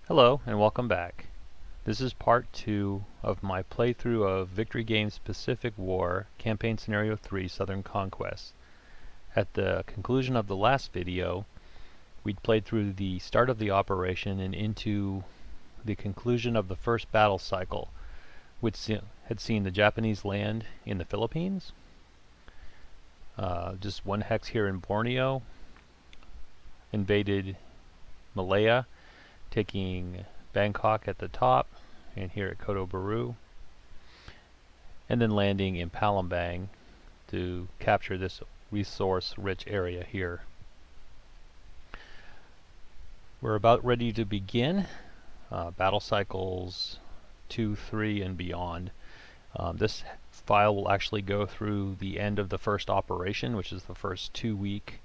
Hello and welcome back. This is part 2 of my playthrough of Victory Games Pacific War Campaign Scenario 3 Southern Conquests. At the conclusion of the last video, we'd played through the start of the operation and into the conclusion of the first battle cycle, which had seen the Japanese land in the Philippines, just one hex here in Borneo, invaded Malaya, taking Bangkok at the top, and here at Koto Baru, and then landing in Palembang to capture this resource-rich area here. We're about ready to begin battle cycles 2, 3, and beyond. This file will actually go through the end of the first operation, which is the first 2 weeks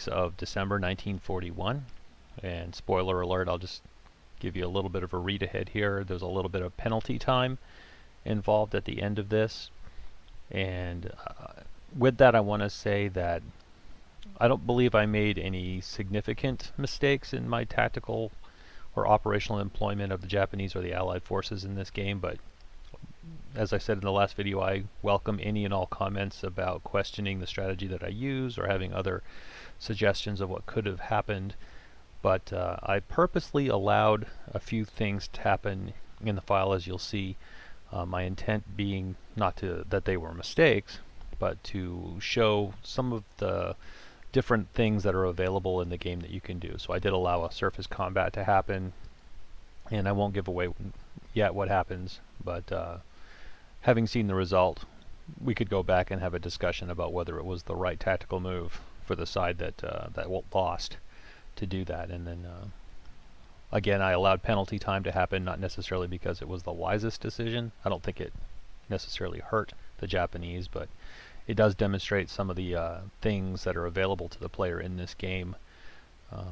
of December 1941. And spoiler alert, I'll just give you a little bit of a read ahead here. There's a little bit of penalty time involved at the end of this. And with that, I want to say that I don't believe I made any significant mistakes in my tactical or operational employment of the Japanese or the Allied forces in this game, but as I said in the last video, I welcome any and all comments about questioning the strategy that I use or having other suggestions of what could have happened. But I purposely allowed a few things to happen in the file, as you'll see. My intent being not that they were mistakes, but to show some of the different things that are available in the game that you can do. So I did allow a surface combat to happen, and I won't give away yet what happens, but having seen the result, we could go back and have a discussion about whether it was the right tactical move for the side that lost to do that. And then again, I allowed penalty time to happen, not necessarily because it was the wisest decision. I don't think it necessarily hurt the Japanese, but it does demonstrate some of the things that are available to the player in this game.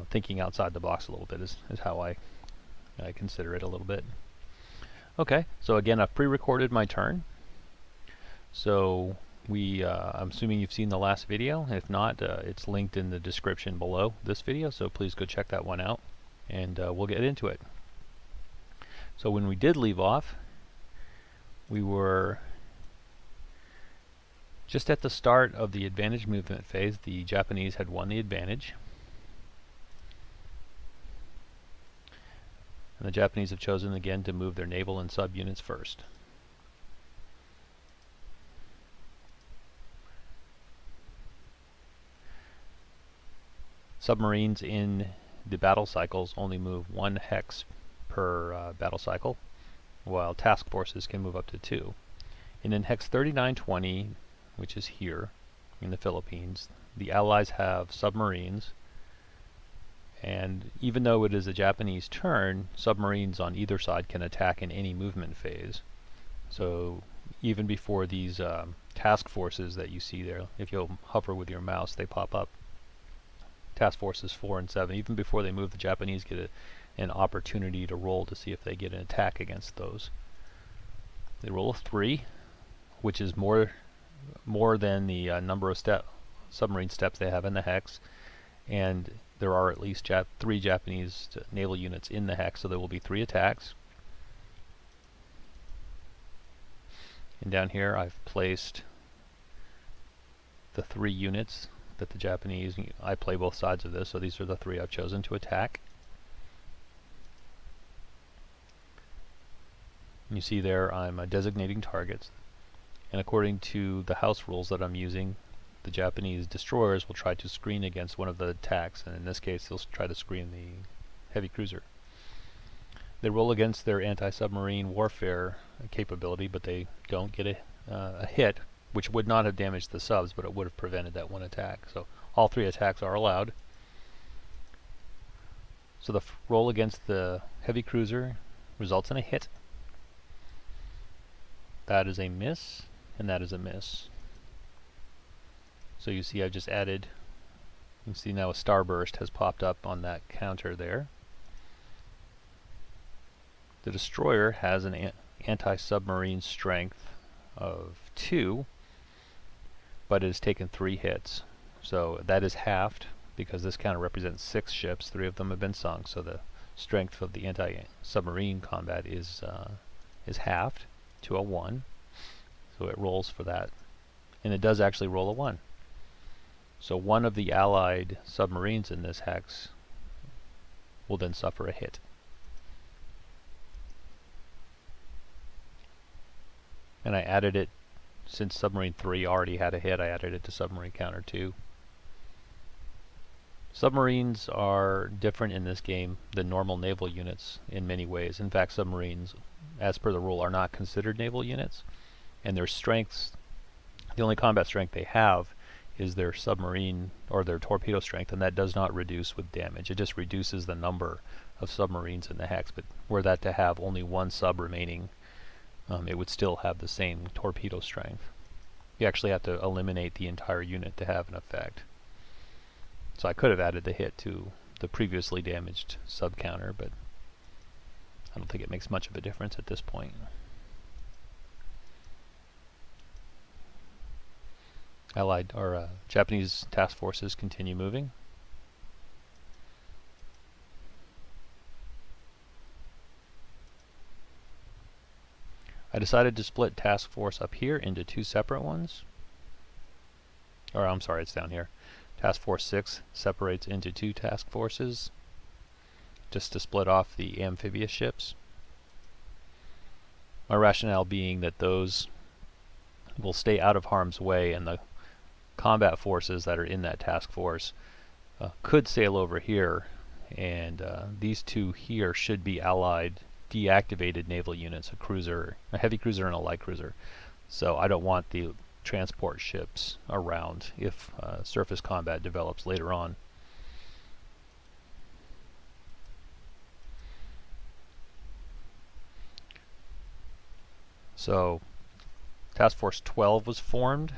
Thinking outside the box a little bit is how I consider it a little bit. Okay, so again, I've pre-recorded my turn. So I'm assuming you've seen the last video. If not, it's linked in the description below this video, so please go check that one out, and we'll get into it. So when we did leave off, we were just at the start of the advantage movement phase. The Japanese had won the advantage, and the Japanese have chosen again to move their naval and subunits first. Submarines in the battle cycles only move 1 hex per battle cycle, while task forces can move up to 2. And in hex 3920, which is here in the Philippines, the Allies have submarines, and even though it is a Japanese turn, submarines on either side can attack in any movement phase. So even before these task forces that you see there, if you'll hover with your mouse, they pop up. Task Forces 4 and 7, even before they move, the Japanese get an opportunity to roll to see if they get an attack against those. They roll a 3, which is more than the number of submarine steps they have in the hex, and there are at least 3 Japanese naval units in the hex, so there will be 3 attacks. And down here I've placed the 3 units that the Japanese, I play both sides of this, so these are the 3 I've chosen to attack. You see there I'm designating targets, and according to the house rules that I'm using, the Japanese destroyers will try to screen against one of the attacks, and in this case they'll try to screen the heavy cruiser. They roll against their anti-submarine warfare capability, but they don't get a hit, which would not have damaged the subs, but it would have prevented that 1 attack. So all 3 attacks are allowed. So the roll against the heavy cruiser results in a hit. That is a miss, and that is a miss. So you see I've just added, you can see now a starburst has popped up on that counter there. The destroyer has an anti-submarine strength of 2, but it has taken 3 hits. So that is halved, because this counter represents 6 ships. 3 of them have been sunk, so the strength of the anti-submarine combat is halved to a 1. So it rolls for that. And it does actually roll a 1. So one of the allied submarines in this hex will then suffer a hit. And I added it, since submarine 3 already had a hit, I added it to submarine counter 2. Submarines are different in this game than normal naval units in many ways. In fact, submarines, as per the rule, are not considered naval units, and their strengths, the only combat strength they have is their submarine or their torpedo strength, and that does not reduce with damage. It just reduces the number of submarines in the hex, but were that to have only one sub remaining, it would still have the same torpedo strength. You actually have to eliminate the entire unit to have an effect. So I could have added the hit to the previously damaged sub counter, but I don't think it makes much of a difference at this point. Allied or Japanese task forces continue moving. I decided to split task force up here into 2 separate ones. Or I'm sorry, it's down here. Task Force 6 separates into 2 task forces just to split off the amphibious ships. My rationale being that those will stay out of harm's way, and the combat forces that are in that task force could sail over here, and these 2 here should be allied deactivated naval units, a cruiser, a heavy cruiser and a light cruiser. So I don't want the transport ships around if surface combat develops later on. So Task Force 12 was formed,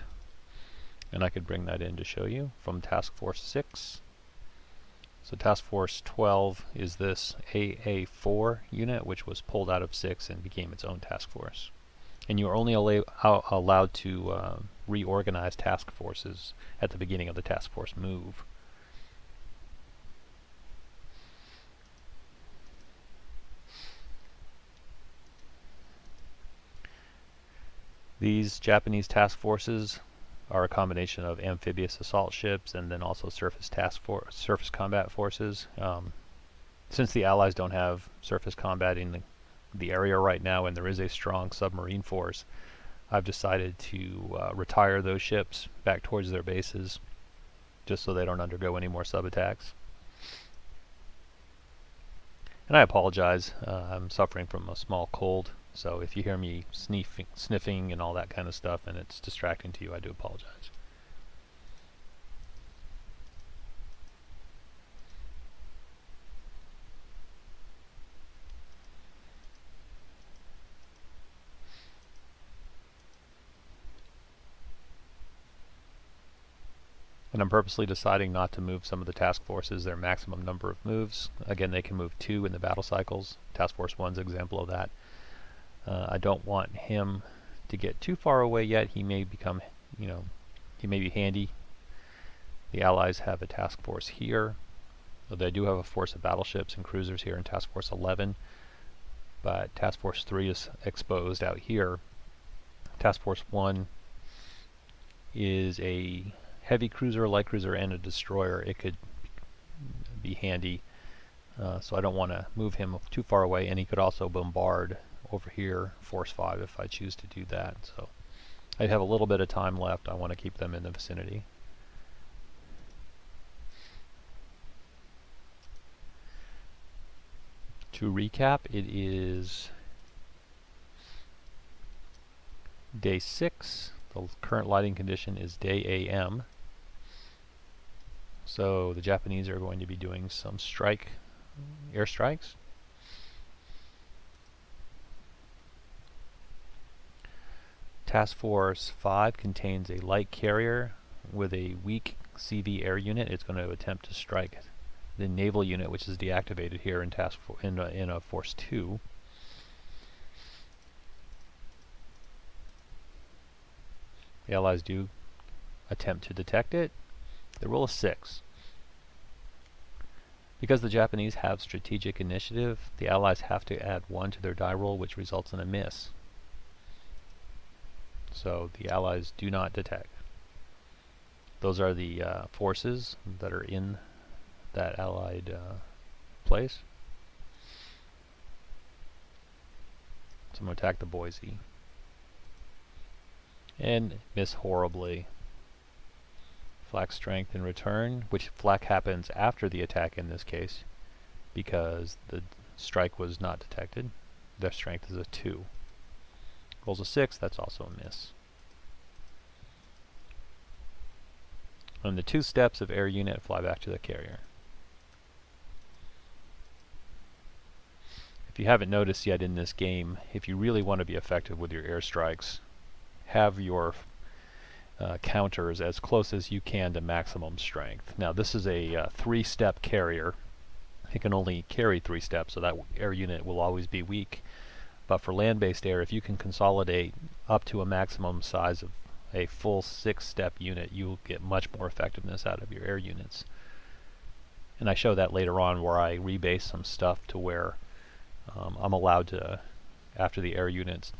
and I could bring that in to show you from Task Force 6. So Task Force 12 is this AA4 unit, which was pulled out of 6 and became its own task force. And you are only allowed to reorganize task forces at the beginning of the task force move. These Japanese task forces are a combination of amphibious assault ships and then also surface combat forces. Since the Allies don't have surface combat in the area right now, and there is a strong submarine force, I've decided to retire those ships back towards their bases just so they don't undergo any more sub-attacks. And I apologize, I'm suffering from a small cold, so if you hear me sniffing and all that kind of stuff and it's distracting to you, I do apologize. And I'm purposely deciding not to move some of the task forces their maximum number of moves. Again, they can move 2 in the battle cycles. Task Force 1's an example of that. I don't want him to get too far away yet. He may become, he may be handy. The Allies have a task force here. So they do have a force of battleships and cruisers here in Task Force 11. But Task Force 3 is exposed out here. Task Force 1 is a heavy cruiser, light cruiser, and a destroyer. It could be handy. So I don't want to move him too far away, and he could also bombard over here, Force 5, if I choose to do that. So I have a little bit of time left. I want to keep them in the vicinity. To recap, it is day 6. The current lighting condition is day AM. So the Japanese are going to be doing some airstrikes. Task Force 5 contains a light carrier with a weak CV air unit. It's going to attempt to strike the naval unit, which is deactivated here in Force 2. The Allies do attempt to detect it. They roll a 6. Because the Japanese have strategic initiative, the Allies have to add 1 to their die roll, which results in a miss. So the Allies do not detect. Those are the forces that are in that Allied place. So I'm going to attack the Boise. And miss horribly. Flak strength in return, which flak happens after the attack in this case, because the strike was not detected. Their strength is a 2. Rolls a 6, that's also a miss. On the 2 steps of air unit, fly back to the carrier. If you haven't noticed yet in this game, if you really want to be effective with your airstrikes, have your counters as close as you can to maximum strength. Now this is a 3-step carrier. It can only carry 3 steps, so that air unit will always be weak. But for land-based air, if you can consolidate up to a maximum size of a full 6-step unit, you'll get much more effectiveness out of your air units. And I show that later on where I rebase some stuff to where I'm allowed to, after the air units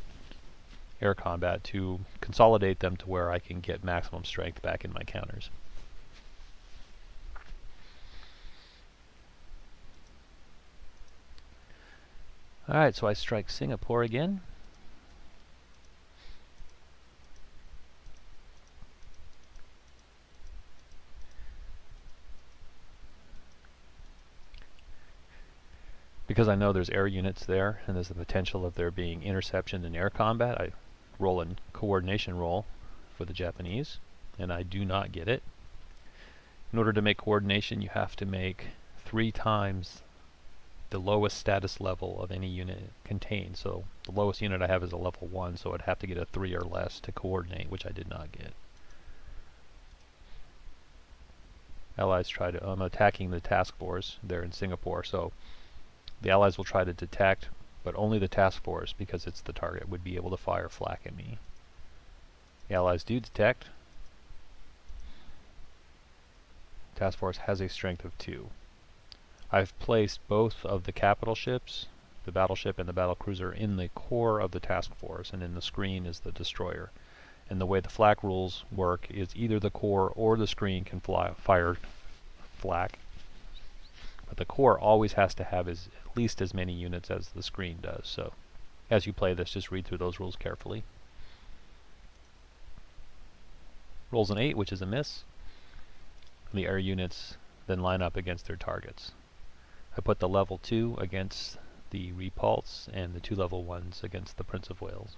air combat, to consolidate them to where I can get maximum strength back in my counters. Alright, so I strike Singapore again. Because I know there's air units there and there's the potential of there being interception in air combat, I roll a coordination roll for the Japanese, and I do not get it. In order to make coordination, you have to make 3 times the lowest status level of any unit contained. So the lowest unit I have is a level 1, so I'd have to get a 3 or less to coordinate, which I did not get. Allies try to, I'm attacking the task force there in Singapore, so the Allies will try to detect, but only the task force, because it's the target, would be able to fire flak at me. The Allies do detect. Task force has a strength of 2. I've placed both of the capital ships, the battleship and the battlecruiser, in the core of the task force, and in the screen is the destroyer. And the way the flak rules work is either the core or the screen can fire flak, but the core always has to have at least as many units as the screen does. So as you play this, just read through those rules carefully. Rolls an 8, which is a miss. The air units then line up against their targets. I put the level 2 against the repulse and the 2 level 1s against the Prince of Wales.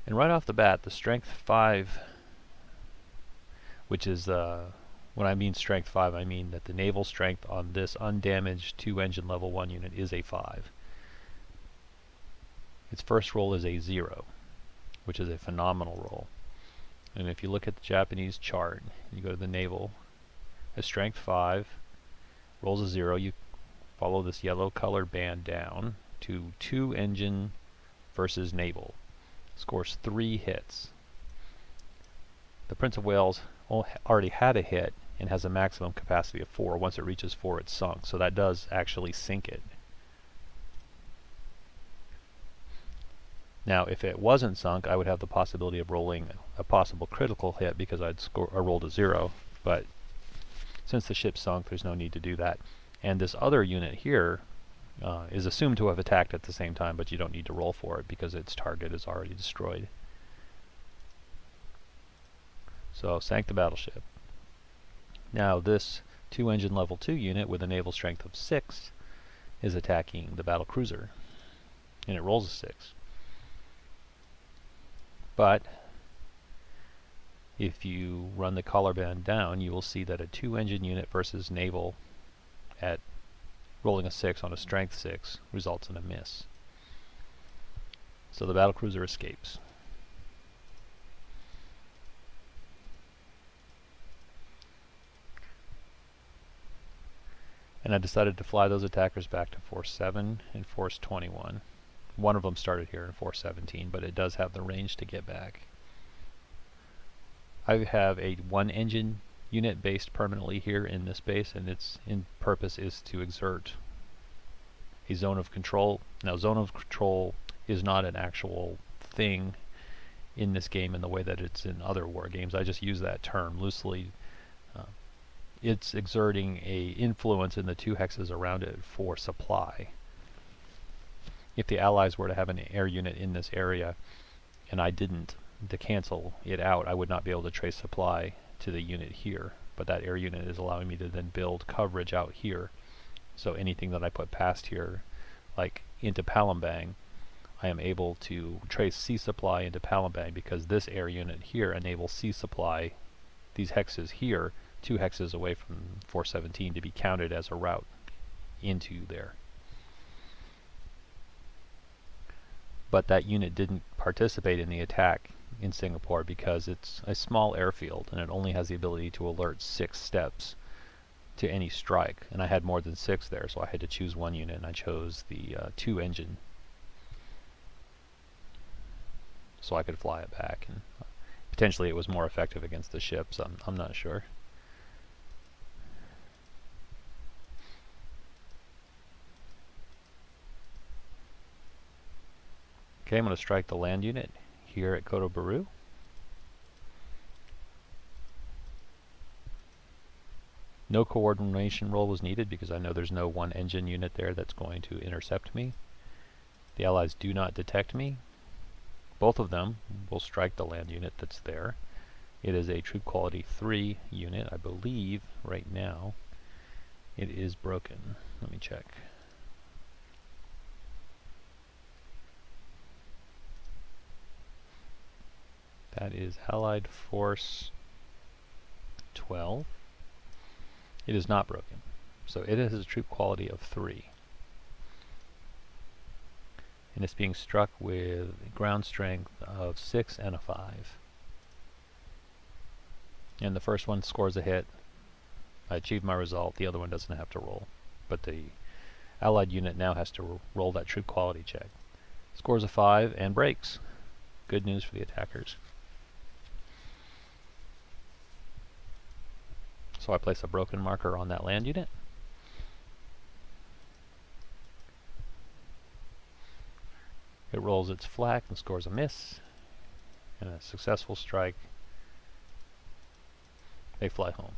And right off the bat, the strength 5, which is, when I mean strength 5, I mean that the naval strength on this undamaged 2-engine level 1 unit is a 5. Its first roll is a 0, which is a phenomenal roll. And if you look at the Japanese chart, you go to the naval, a strength 5, rolls a 0, you follow this yellow color band down to 2-engine versus naval. Scores 3 hits. The Prince of Wales already had a hit and has a maximum capacity of 4. Once it reaches 4, it's sunk, so that does actually sink it. Now, if it wasn't sunk, I would have the possibility of rolling a possible critical hit because I rolled a 0, but since the ship's sunk, there's no need to do that. And this other unit here is assumed to have attacked at the same time, but you don't need to roll for it because its target is already destroyed. So, sank the battleship. Now this 2-engine level 2 unit with a naval strength of 6 is attacking the battlecruiser, and it rolls a 6. But if you run the collar band down, you will see that a 2-engine unit versus naval at rolling a 6 on a strength 6 results in a miss. So the battlecruiser escapes. And I decided to fly those attackers back to Force 7 and Force 21. One of them started here in Force 17, but it does have the range to get back. I have a 1-engine unit based permanently here in this base, and its purpose is to exert a zone of control. Now, zone of control is not an actual thing in this game in the way that it's in other war games. I just use that term loosely. It's exerting a influence in the 2 hexes around it for supply. If the Allies were to have an air unit in this area and I didn't, to cancel it out, I would not be able to trace supply to the unit here. But that air unit is allowing me to then build coverage out here. So anything that I put past here, like into Palembang, I am able to trace sea supply into Palembang because this air unit here enables sea supply, these hexes here, 2 hexes away from 417, to be counted as a route into there. But that unit didn't participate in the attack in Singapore because it's a small airfield and it only has the ability to alert 6 steps to any strike, and I had more than 6 there, so I had to choose one unit, and I chose the 2 engine so I could fly it back, and potentially it was more effective against the ships. I'm not sure. Okay, I'm going to strike the land unit here at Koto Baru. No coordination roll was needed because I know there's no 1 engine unit there that's going to intercept me. The Allies do not detect me. Both of them will strike the land unit that's there. It is a troop quality 3 unit, I believe, right now. It is broken. Let me check. That is Allied Force 12. It is not broken. So it has a troop quality of 3. And it's being struck with ground strength of 6 and a 5. And the first one scores a hit. I achieved my result. The other one doesn't have to roll. But the Allied unit now has to roll that troop quality check. Scores a 5 and breaks. Good news for the attackers. So I place a broken marker on that land unit. It rolls its flak and scores a miss. And a successful strike. They fly home.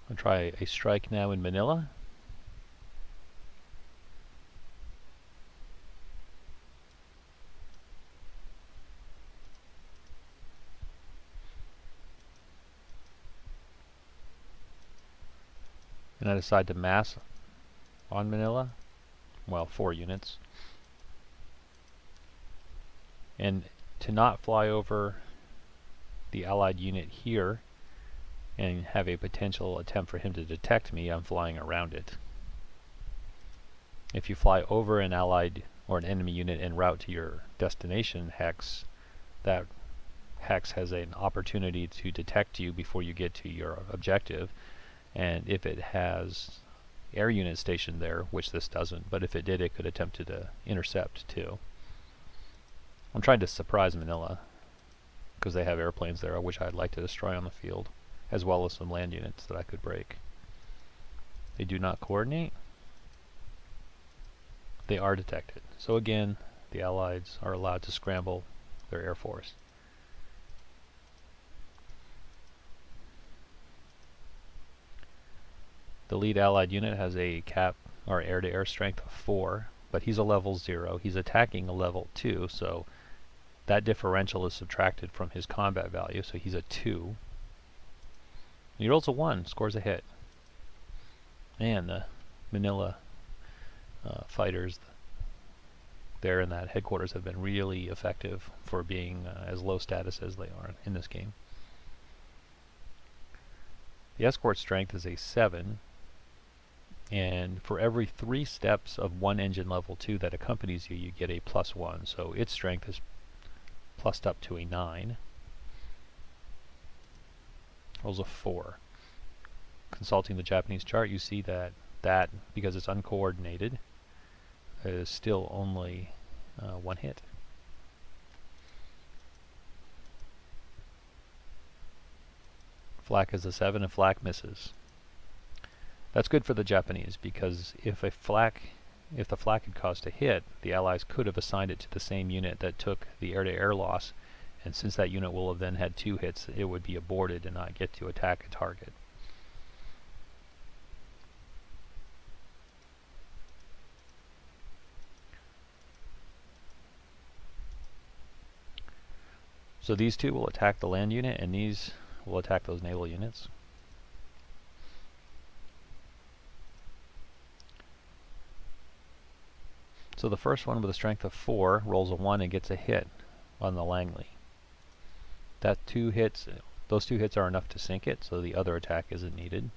I'll try a strike now in Manila. And I decide to mass on Manila. Well, 4 units. And to not fly over the Allied unit here and have a potential attempt for him to detect me, I'm flying around it. If you fly over an Allied or an enemy unit en route to your destination hex, that hex has an opportunity to detect you before you get to your objective. And if it has air units stationed there, which this doesn't, but if it did, it could attempt to intercept too. I'm trying to surprise Manila because they have airplanes there, which I'd like to destroy on the field, as well as some land units that I could break. They do not coordinate. They are detected. So again, the Allies are allowed to scramble their air force. The lead Allied unit has a cap or air-to-air strength of 4, but he's a level 0. He's attacking a level 2, so that differential is subtracted from his combat value, so he's a 2. He rolls a 1, scores a hit. And the Manila fighters there in that headquarters have been really effective for being as low status as they are in this game. The escort strength is a 7, and for every 3 steps of 1 engine level 2 that accompanies you, you get a +1, so its strength is plussed up to a 9. Rolls a 4. Consulting the Japanese chart, you see that because it's uncoordinated, is still only 1 hit. Flak is a 7 and flak misses. That's good for the Japanese because if the flak had caused a hit, the Allies could have assigned it to the same unit that took the air-to-air loss, and since that unit will have then had 2 hits, it would be aborted and not get to attack a target. So these 2 will attack the land unit, and these will attack those naval units. So the first one with a strength of 4 rolls a 1 and gets a hit on the Langley. Those 2 hits are enough to sink it, so the other attack isn't needed.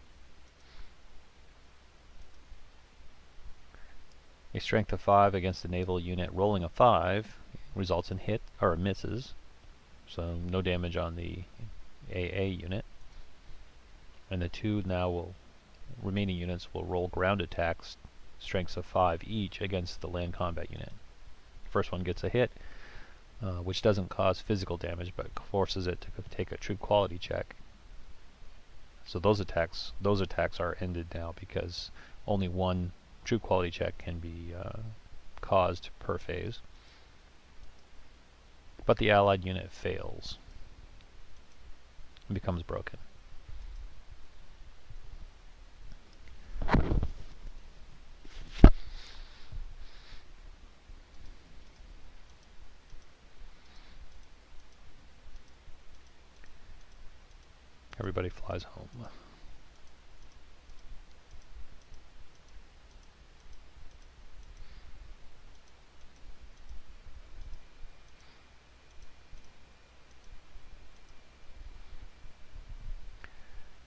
A strength of 5 against the naval unit rolling a 5 results in hit or misses, so no damage on the AA unit. And the 2 remaining units will roll ground attacks, strengths of 5 each against the land combat unit. First one gets a hit, which doesn't cause physical damage but forces it to take a troop quality check. So those attacks are ended now because only 1 troop quality check can be caused per phase. But the Allied unit fails and becomes broken. Everybody flies home.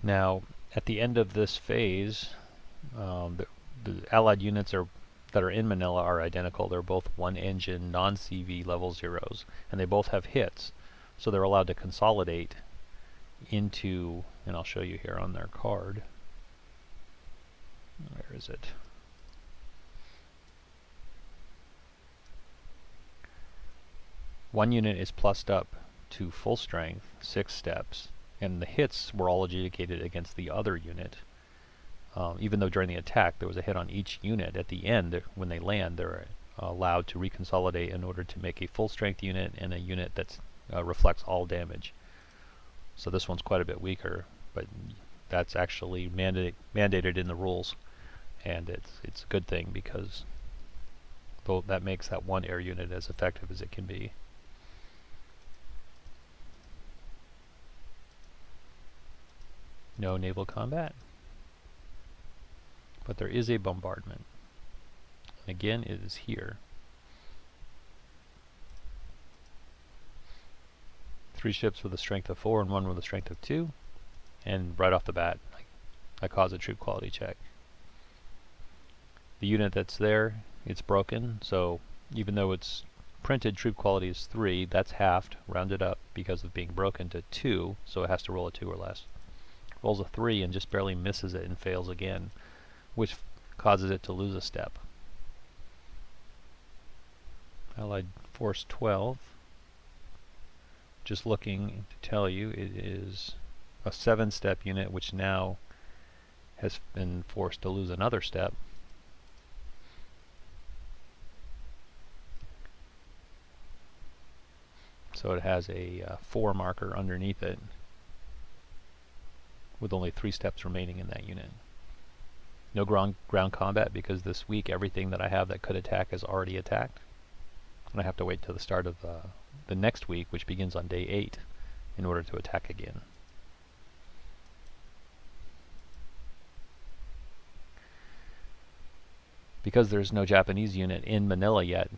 Now, at the end of this phase, the Allied units that are in Manila are identical. They're both 1-engine, non-CV level 0s, and they both have hits. So they're allowed to consolidate into, and I'll show you here on their card. Where is it? One unit is plussed up to full strength, 6 steps, and the hits were all adjudicated against the other unit. Even though during the attack there was a hit on each unit, at the end, when they land, they're allowed to reconsolidate in order to make a full strength unit and a unit that reflects all damage. So this one's quite a bit weaker, but that's actually mandated in the rules, and it's a good thing because that makes that one air unit as effective as it can be. No naval combat, but there is a bombardment. And again, it is here. 3 ships with a strength of 4 and 1 with a strength of 2, and right off the bat, I cause a troop quality check. The unit that's there, it's broken, so even though its printed troop quality is 3, that's halved, rounded up because of being broken to 2, so it has to roll a 2 or less. Rolls a 3 and just barely misses it and fails again, which causes it to lose a step. Allied Force 12. Just looking to tell you, it is a 7-step unit which now has been forced to lose another step. So it has a 4 marker underneath it with only 3 steps remaining in that unit. No ground combat because this week everything that I have that could attack has already attacked. And I have to wait till the start of the next week, which begins on day 8, in order to attack again. Because there's no Japanese unit in Manila yet,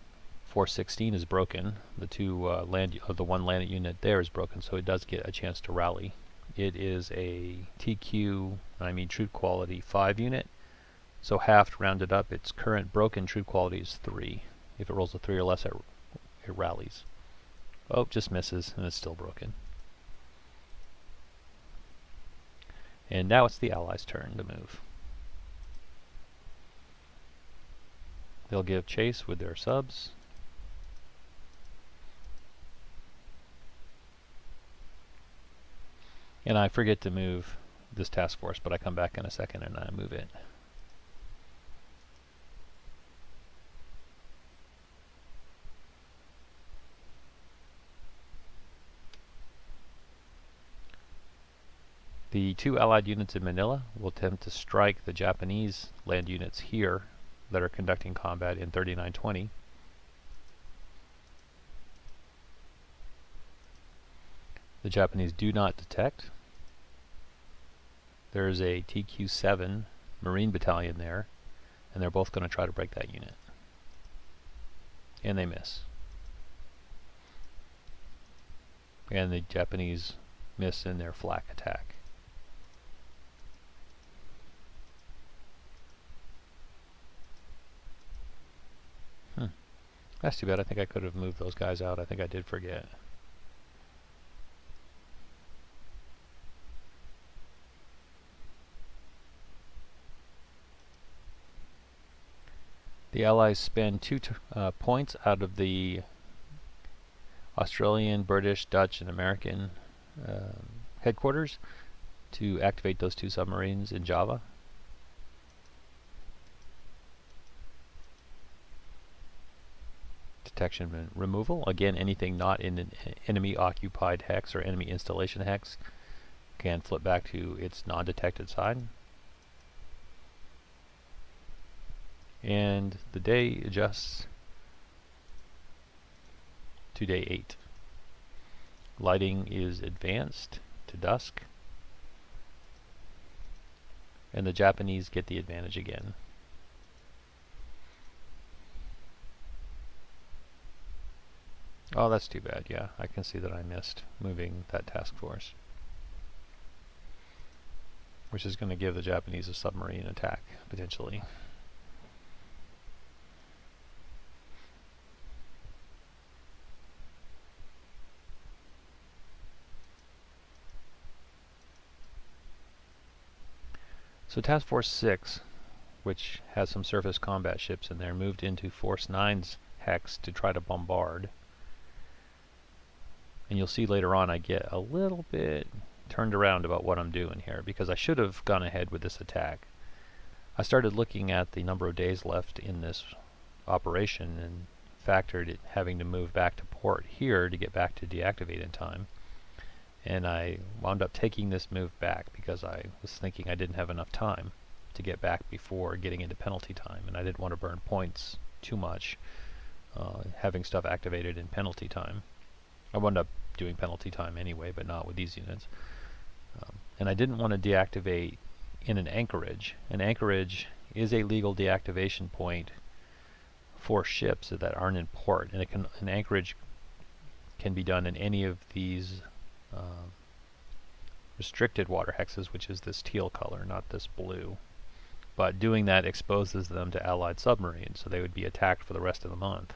Force 16 is broken. The one land unit there is broken, so it does get a chance to rally. It is a TQ, troop quality 5 unit, so halved, rounded up, its current broken troop quality is 3. If it rolls a 3 or less, it rallies. Oh, just misses, and it's still broken. And now it's the Allies' turn to move. They'll give chase with their subs. And I forget to move this task force, but I come back in a second and I move it. The 2 Allied units in Manila will attempt to strike the Japanese land units here that are conducting combat in 3920. The Japanese do not detect. There is a TQ-7 Marine battalion there, and they're both going to try to break that unit. And they miss. And the Japanese miss in their flak attack. That's too bad. I think I could have moved those guys out. I think I did forget. The Allies spend 2 points out of the Australian, British, Dutch, and American headquarters to activate those 2 submarines in Java. Detection and removal. Again, anything not in an enemy occupied hex or enemy installation hex can flip back to its non-detected side. And the day adjusts to day 8. Lighting is advanced to dusk, and the Japanese get the advantage again. Oh, that's too bad. Yeah, I can see that I missed moving that task force, which is going to give the Japanese a submarine attack, potentially. So Task Force 6, which has some surface combat ships in there, moved into Force 9's hex to try to bombard. And you'll see later on I get a little bit turned around about what I'm doing here, because I should have gone ahead with this attack. I started looking at the number of days left in this operation and factored it having to move back to port here to get back to deactivate in time. And I wound up taking this move back because I was thinking I didn't have enough time to get back before getting into penalty time, and I didn't want to burn points too much having stuff activated in penalty time. I wound up doing penalty time anyway, but not with these units. And I didn't want to deactivate in an anchorage. An anchorage is a legal deactivation point for ships that aren't in port, and an anchorage can be done in any of these restricted water hexes, which is this teal color, not this blue. But doing that exposes them to Allied submarines, so they would be attacked for the rest of the month.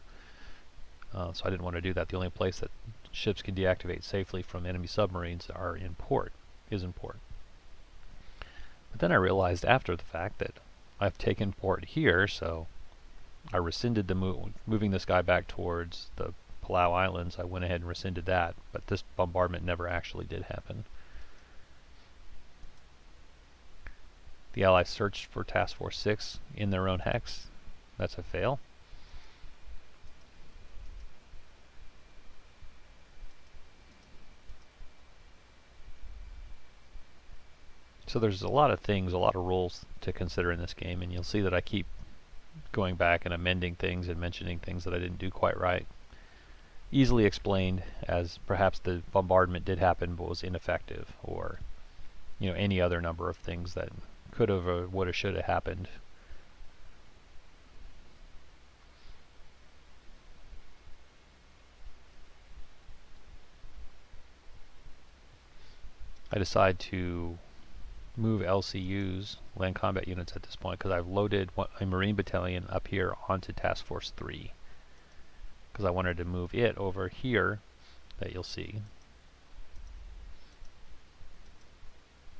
So I didn't want to do that. The only place that ships can deactivate safely from enemy submarines is in port. But then I realized after the fact that I've taken port here, so I rescinded the moving this guy back towards the Palau Islands. I went ahead and rescinded that, but this bombardment never actually did happen. The Allies searched for Task Force 6 in their own hex. That's a fail. So there's a lot of things, a lot of rules to consider in this game, and you'll see that I keep going back and amending things and mentioning things that I didn't do quite right. Easily explained as perhaps the bombardment did happen but was ineffective, or any other number of things that could have or would have should have happened. I decide to move LCUs, land combat units, at this point because I've loaded a Marine battalion up here onto Task Force 3 because I wanted to move it over here that you'll see.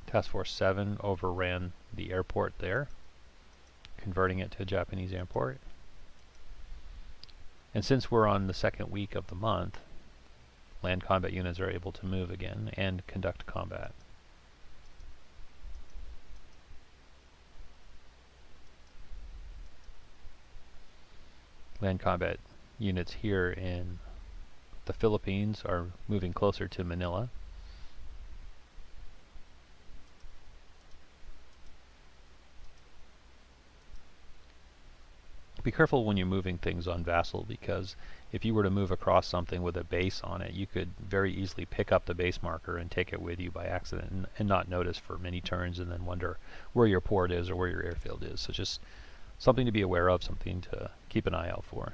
Task Force 7 overran the airport there, converting it to a Japanese airport. And since we're on the second week of the month, land combat units are able to move again and conduct combat. land combat units here in the Philippines are moving closer to Manila. Be careful when you're moving things on Vassal, because if you were to move across something with a base on it, you could very easily pick up the base marker and take it with you by accident and not notice for many turns and then wonder where your port is or where your airfield is. So just something to be aware of, something to keep an eye out for.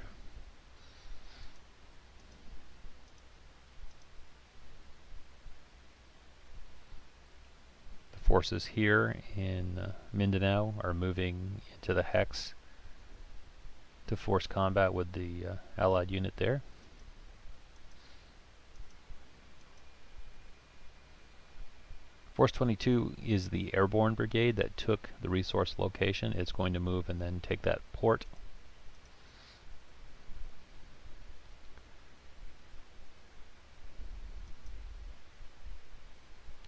The forces here in Mindanao are moving into the hex to force combat with the Allied unit there. Force 22 is the airborne brigade that took the resource location. It's going to move and then take that port.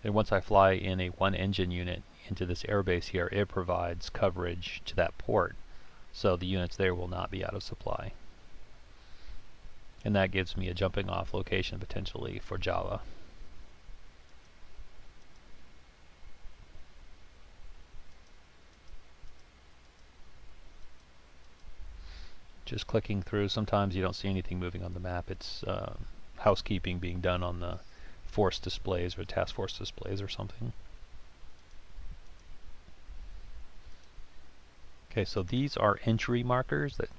And once I fly in a one engine unit into this airbase here, it provides coverage to that port, so the units there will not be out of supply. And that gives me a jumping off location potentially for Java. Just clicking through, sometimes you don't see anything moving on the map. It's housekeeping being done on the force displays or task force displays or something. Okay, so these are entry markers that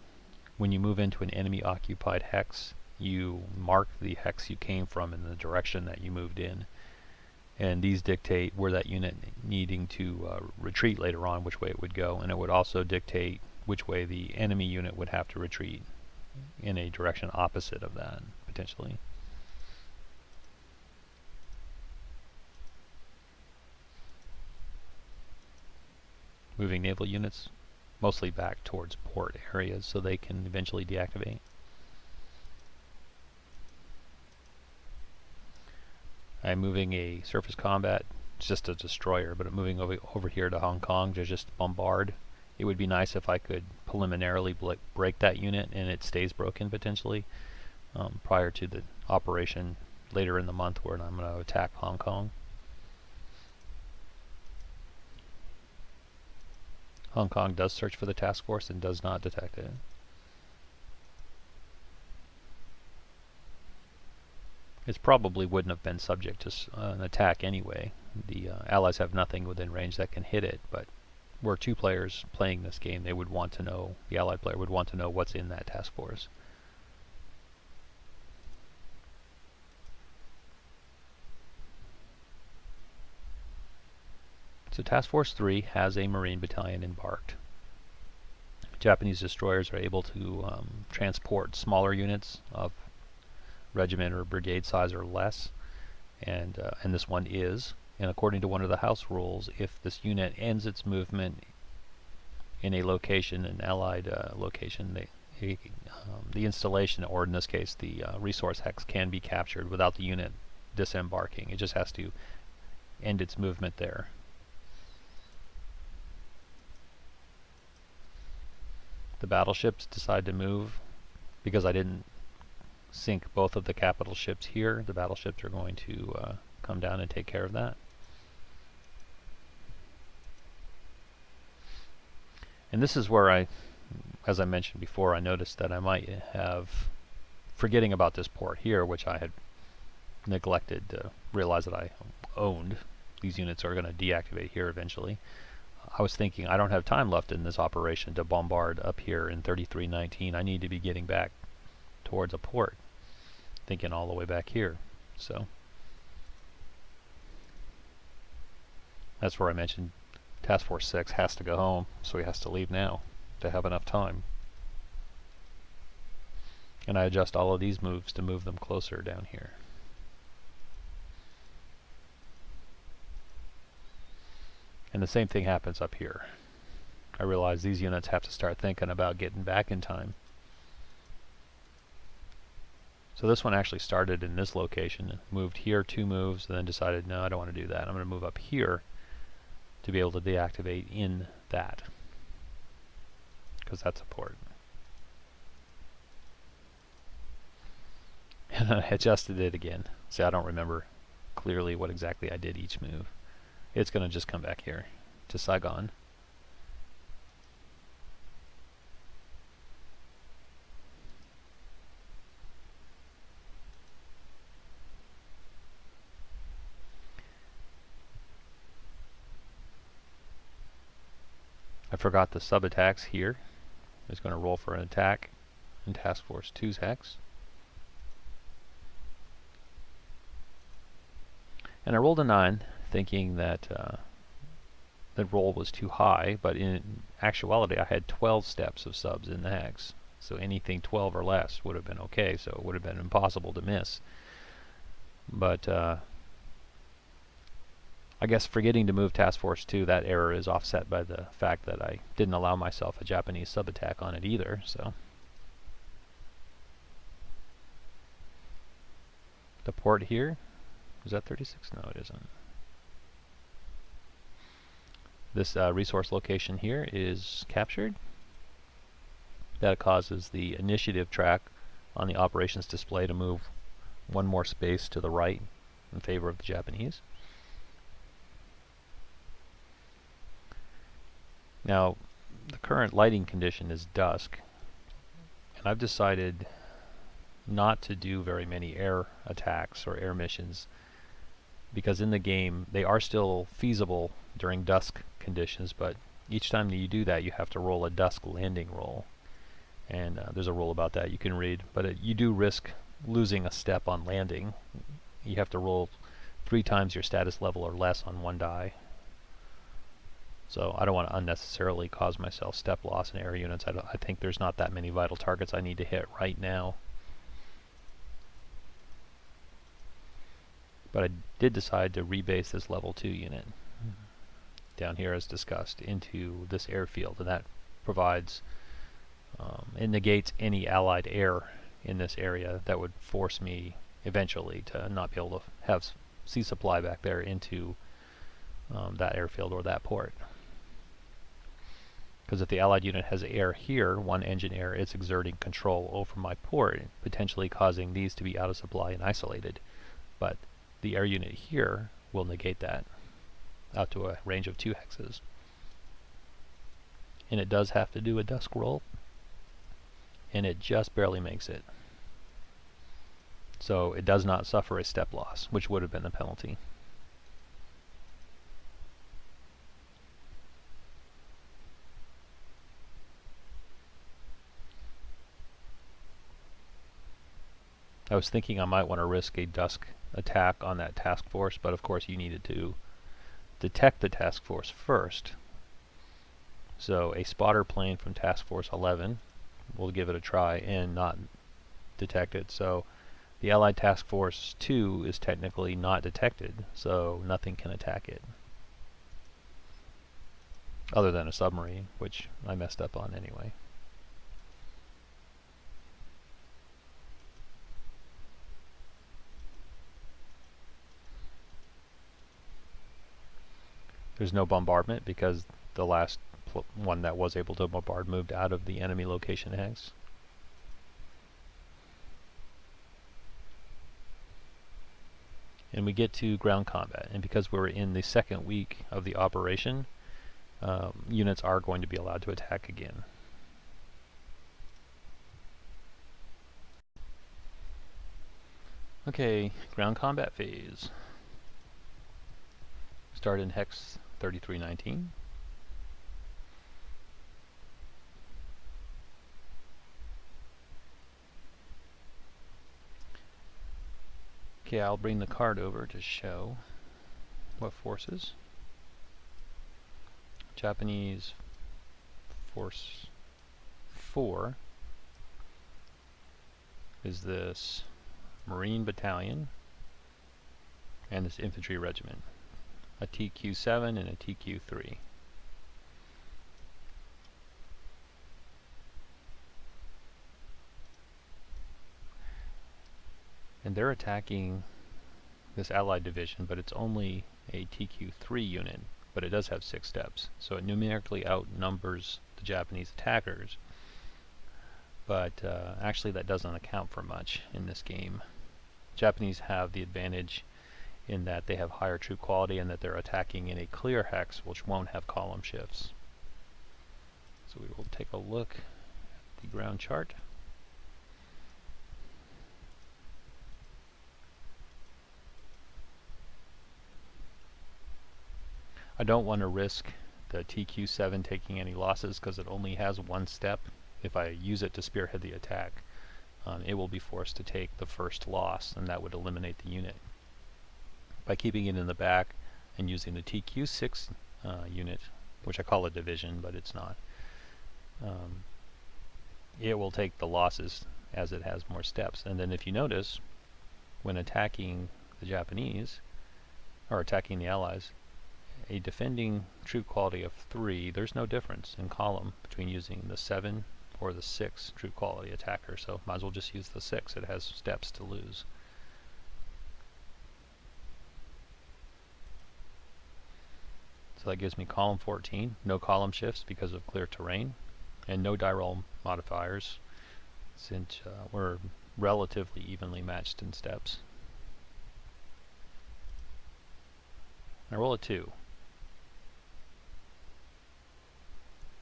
when you move into an enemy occupied hex, you mark the hex you came from in the direction that you moved in. And these dictate where that unit needing to retreat later on, which way it would go, and it would also dictate which way the enemy unit would have to retreat in a direction opposite of that, potentially. Moving naval units mostly back towards port areas so they can eventually deactivate. I'm moving a surface combat, it's just a destroyer, but I'm moving over here to Hong Kong to just bombard. It would be nice if I could preliminarily break that unit and it stays broken potentially prior to the operation later in the month where I'm going to attack Hong Kong. Hong Kong does search for the task force and does not detect it. It probably wouldn't have been subject to an attack anyway. The Allies have nothing within range that can hit it, but were two players playing this game, they would want to know, the Allied player would want to know what's in that task force. So Task Force 3 has a Marine battalion embarked. Japanese destroyers are able to transport smaller units of regiment or brigade size or less, and this one is. And according to one of the house rules, if this unit ends its movement in a location, an Allied location, the installation, or in this case the resource hex, can be captured without the unit disembarking. It just has to end its movement there. The battleships decide to move because I didn't sink both of the capital ships here. The battleships are going to come down and take care of that. And this is where as I mentioned before, I noticed that I might have, forgetting about this port here, which I had neglected to realize that I owned. These units are going to deactivate here eventually. I was thinking I don't have time left in this operation to bombard up here in 3319. I need to be getting back towards a port, thinking all the way back here. So that's where I mentioned Task Force 6 has to go home, so he has to leave now to have enough time. And I adjust all of these moves to move them closer down here. And the same thing happens up here. I realize these units have to start thinking about getting back in time. So this one actually started in this location, moved here 2 moves, and then decided, no, I don't want to do that. I'm going to move up here to be able to deactivate in that, because that's a port. And I adjusted it again. See, I don't remember clearly what exactly I did each move. It's going to just come back here to Saigon. I forgot the sub-attacks here. It's going to roll for an attack in Task Force 2's hex. And I rolled a 9, thinking that the roll was too high, but in actuality I had 12 steps of subs in the hex. So anything 12 or less would have been okay, so it would have been impossible to miss. But I guess forgetting to move Task Force 2, that error is offset by the fact that I didn't allow myself a Japanese sub-attack on it either, so. The port here, is that 36? No, it isn't. This resource location here is captured. That causes the initiative track on the operations display to move one more space to the right in favor of the Japanese. Now, the current lighting condition is dusk, and I've decided not to do very many air attacks or air missions, because in the game they are still feasible during dusk conditions, but each time that you do that you have to roll a dusk landing roll, and there's a rule about that you can read, but you do risk losing a step on landing. You have to roll 3 times your status level or less on one die. So I don't want to unnecessarily cause myself step loss in air units. I think there's not that many vital targets I need to hit right now. But I did decide to rebase this level 2 unit down here as discussed into this airfield, and that provides, it negates any allied air in this area that would force me eventually to not be able to have sea supply back there into that airfield or that port. Because if the allied unit has air here, one engine air, it's exerting control over my port, potentially causing these to be out of supply and isolated. But the air unit here will negate that out to a range of 2 hexes. And it does have to do a dusk roll, and it just barely makes it. So it does not suffer a step loss, which would have been the penalty. I was thinking I might want to risk a dusk attack on that task force, but of course you needed to detect the task force first. So a spotter plane from Task Force 11 will give it a try and not detect it. So the Allied Task Force 2 is technically not detected, so nothing can attack it. Other than a submarine, which I messed up on anyway. There's no bombardment because the last one that was able to bombard moved out of the enemy location hex. And we get to ground combat, and because we're in the second week of the operation, units are going to be allowed to attack again. Okay, ground combat phase. Start in hex 3319. Okay, I'll bring the card over to show what forces. Japanese Force 4 is this Marine Battalion and this Infantry Regiment. A TQ7 and a TQ3. And they're attacking this allied division, but it's only a TQ3 unit, but it does have 6 steps. So it numerically outnumbers the Japanese attackers, but actually that doesn't account for much in this game. Japanese have the advantage in that they have higher troop quality and that they're attacking in a clear hex which won't have column shifts. So we will take a look at the ground chart. I don't want to risk the TQ7 taking any losses because it only has one step. If I use it to spearhead the attack, it will be forced to take the first loss, and that would eliminate the unit. By keeping it in the back and using the TQ6 unit, which I call a division, but it's not, it will take the losses as it has more steps. And then if you notice, when attacking the Japanese, or attacking the Allies, a defending troop quality of 3, there's no difference in column between using the 7 or the 6 troop quality attacker, so might as well just use the 6. It has steps to lose. So that gives me column 14, no column shifts because of clear terrain, and no die roll modifiers since we're relatively evenly matched in steps. I roll a 2.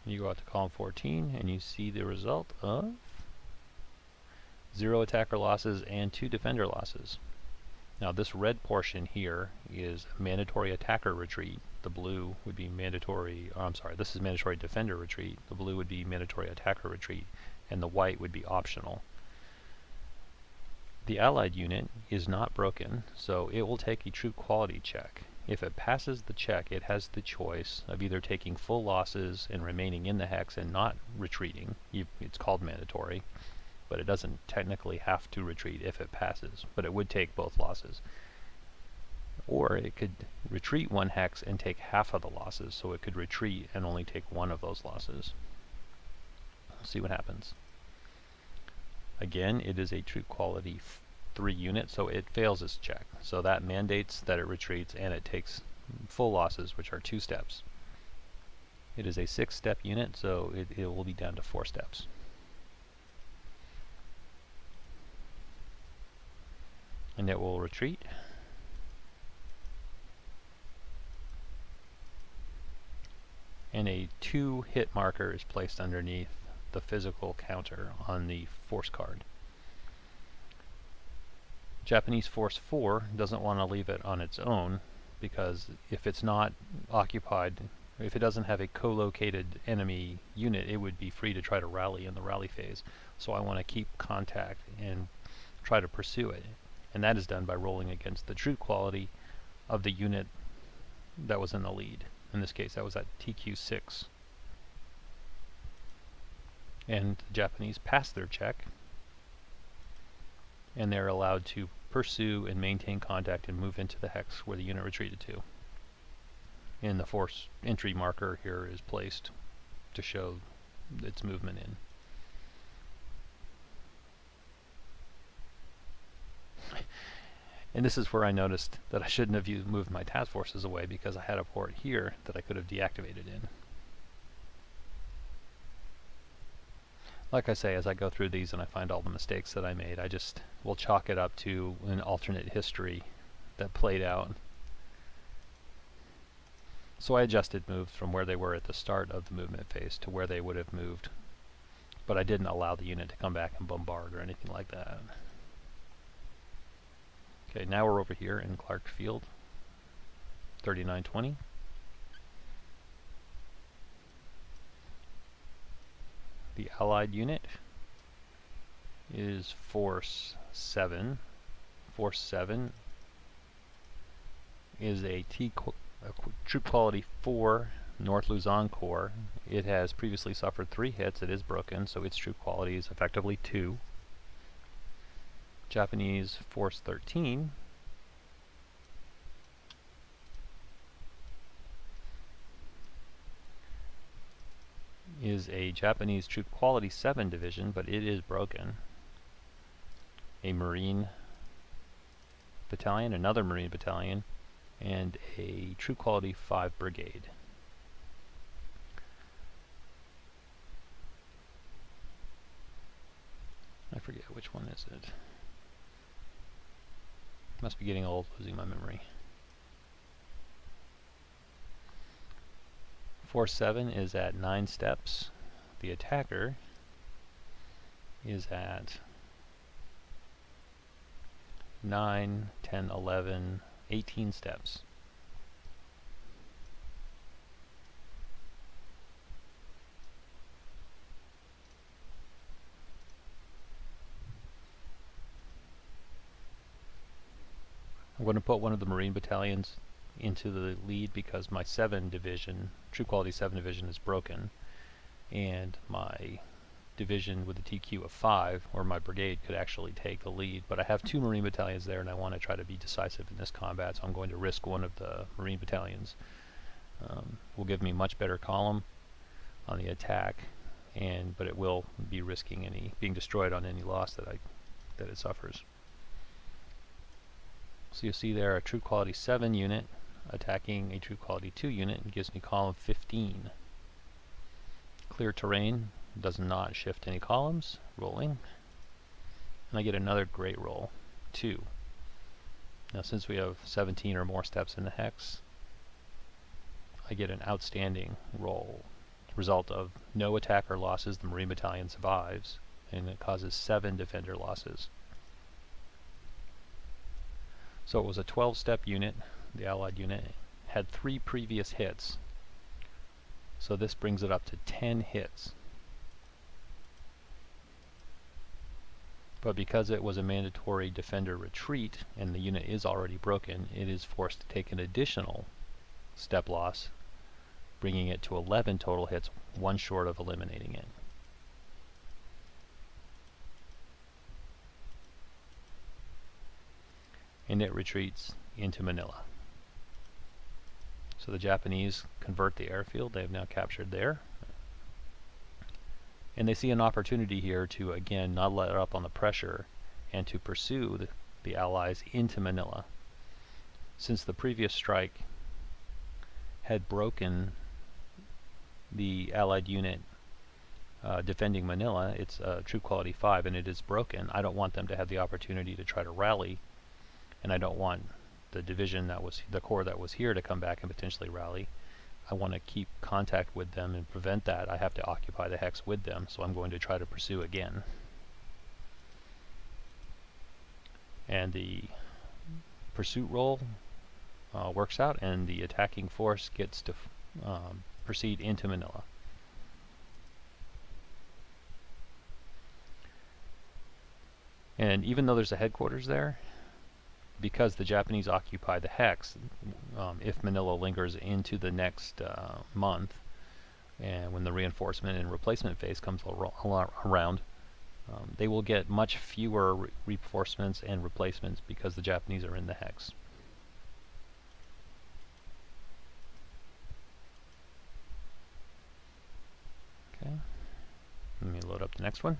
You go out to column 14 and you see the result of 0 attacker losses and 2 defender losses. Now this red portion here is mandatory attacker retreat. The blue would be mandatory, this is mandatory defender retreat. The blue would be mandatory attacker retreat, and the white would be optional. The allied unit is not broken, so it will take a troop quality check. If it passes the check, it has the choice of either taking full losses and remaining in the hex and not retreating. It's called mandatory, but it doesn't technically have to retreat if it passes, but it would take both losses. Or it could retreat 1 hex and take half of the losses, so it could retreat and only take 1 of those losses. We'll see what happens. Again, it is a troop quality 3 unit, so it fails its check. So that mandates that it retreats and it takes full losses, which are 2 steps. It is a 6-step unit, so it will be down to 4 steps. And it will retreat. And a 2 hit marker is placed underneath the physical counter on the force card. Japanese Force 4 doesn't want to leave it on its own, because if it's not occupied, if it doesn't have a co-located enemy unit, it would be free to try to rally in the rally phase. So I want to keep contact and try to pursue it. And that is done by rolling against the troop quality of the unit that was in the lead. In this case, that was at TQ6. And the Japanese pass their check, and they're allowed to pursue and maintain contact and move into the hex where the unit retreated to. And the force entry marker here is placed to show its movement in. And this is where I noticed that I shouldn't have moved my task forces away, because I had a port here that I could have deactivated in. Like I say, as I go through these and I find all the mistakes that I made, I just will chalk it up to an alternate history that played out. So I adjusted moves from where they were at the start of the movement phase to where they would have moved, but I didn't allow the unit to come back and bombard or anything like that. Okay, now we're over here in Clark Field, 3920. The allied unit is Force 7. Force 7 is a troop quality 4 North Luzon Corps. It has previously suffered 3 hits. It is broken, so its troop quality is effectively 2. Japanese Force 13 is a Japanese troop quality 7 division, but it is broken. A Marine battalion, another Marine battalion, and a troop quality 5 brigade. I forget which one is it. Must be getting old, losing my memory. 4-7 is at 9 steps. The attacker is at 9, 10, 11, 18 steps. I'm going to put one of the Marine battalions into the lead because my 7 division, True Quality 7 division, is broken, and my division with the TQ of 5, or my brigade, could actually take the lead. But I have 2 Marine battalions there, and I want to try to be decisive in this combat, so I'm going to risk one of the Marine battalions. Will give me much better column on the attack, but it will be risking being destroyed on any loss that it suffers. So you'll see there a True Quality 7 unit attacking a True Quality 2 unit, and gives me column 15. Clear terrain, does not shift any columns, rolling. And I get another great roll, 2. Now since we have 17 or more steps in the hex, I get an outstanding roll. Result of no attacker losses, the Marine battalion survives, and it causes 7 defender losses. So it was a 12-step unit. The Allied unit had 3 previous hits. So this brings it up to 10 hits. But because it was a mandatory defender retreat, and the unit is already broken, it is forced to take an additional step loss, bringing it to 11 total hits, 1 short of eliminating it. And it retreats into Manila. So the Japanese convert the airfield. They have now captured there. And they see an opportunity here to, again, not let up on the pressure and to pursue the Allies into Manila. Since the previous strike had broken the Allied unit defending Manila, it's True Quality 5, and it is broken. I don't want them to have the opportunity to try to rally, and I don't want the division the corps that was here to come back and potentially rally. I want to keep contact with them and prevent that. I have to occupy the hex with them, so I'm going to try to pursue again. And the pursuit roll works out, and the attacking force gets to proceed into Manila. And even though there's a headquarters there, because the Japanese occupy the hex, if Manila lingers into the next month, and when the reinforcement and replacement phase comes around, they will get much fewer reinforcements and replacements because the Japanese are in the hex. Okay, let me load up the next one.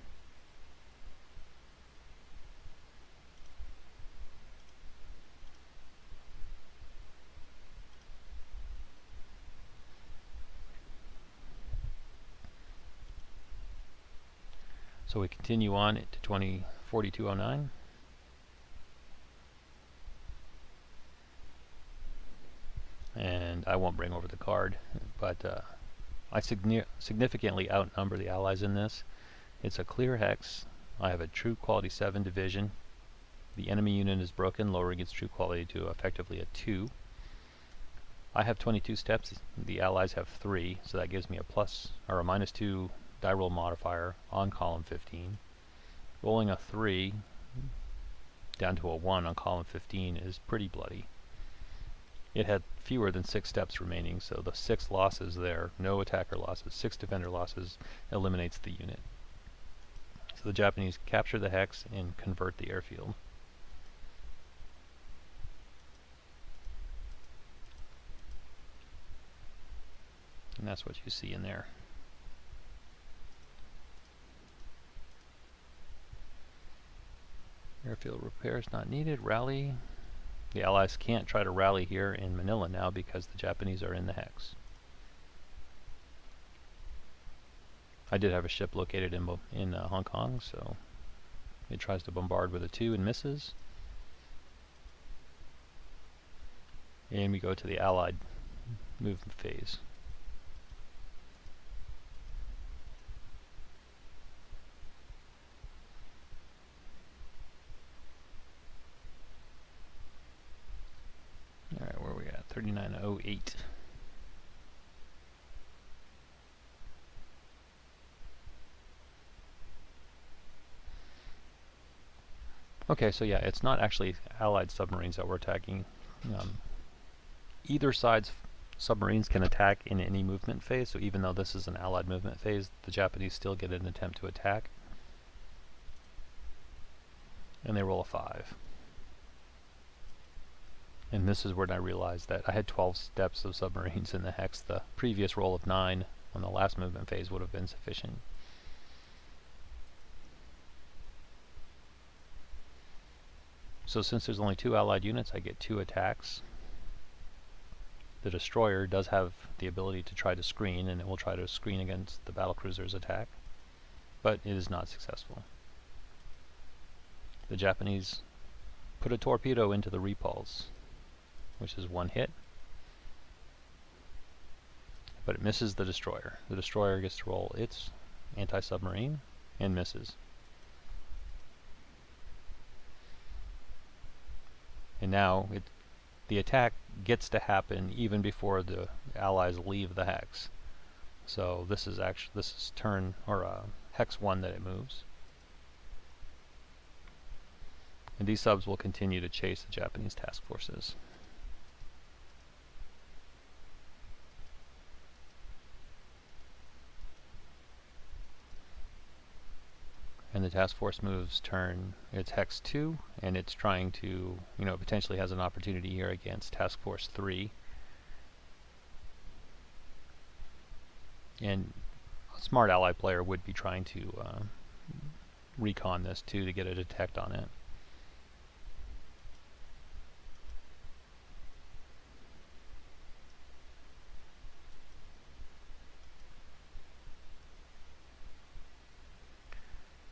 So we continue on to 4209. And I won't bring over the card, but I significantly outnumber the Allies in this. It's a clear hex. I have a True Quality 7 division. The enemy unit is broken, lowering its True Quality to effectively a 2. I have 22 steps. The Allies have 3, so that gives me a plus or a -2 die roll modifier on column 15. Rolling a 3 down to a 1 on column 15 is pretty bloody. It had fewer than 6 steps remaining, so the 6 losses there, no attacker losses, 6 defender losses, eliminates the unit. So the Japanese capture the hex and convert the airfield. And that's what you see in there. Airfield repairs not needed. Rally. The Allies can't try to rally here in Manila now because the Japanese are in the hex. I did have a ship located in Hong Kong, so it tries to bombard with a 2 and misses. And we go to the Allied movement phase. Alright, where are we at? 3908. Okay, so yeah, it's not actually Allied submarines that we're attacking. Either side's submarines can attack in any movement phase, so even though this is an Allied movement phase, the Japanese still get an attempt to attack. And they roll a 5. And this is when I realized that I had 12 steps of submarines in the hex. The previous roll of 9 on the last movement phase would have been sufficient. So since there's only 2 Allied units, I get 2 attacks. The destroyer does have the ability to try to screen, and it will try to screen against the battlecruiser's attack, but it is not successful. The Japanese put a torpedo into the repulse, which is 1 hit, but it misses the destroyer. The destroyer gets to roll its anti-submarine and misses. And now the attack gets to happen even before the Allies leave the hex. So this is turn, or hex 1 that it moves. And these subs will continue to chase the Japanese task forces. And the task force moves turn, it's hex 2, and it's trying to, potentially has an opportunity here against task force 3. And a smart ally player would be trying to recon this too to get a detect on it.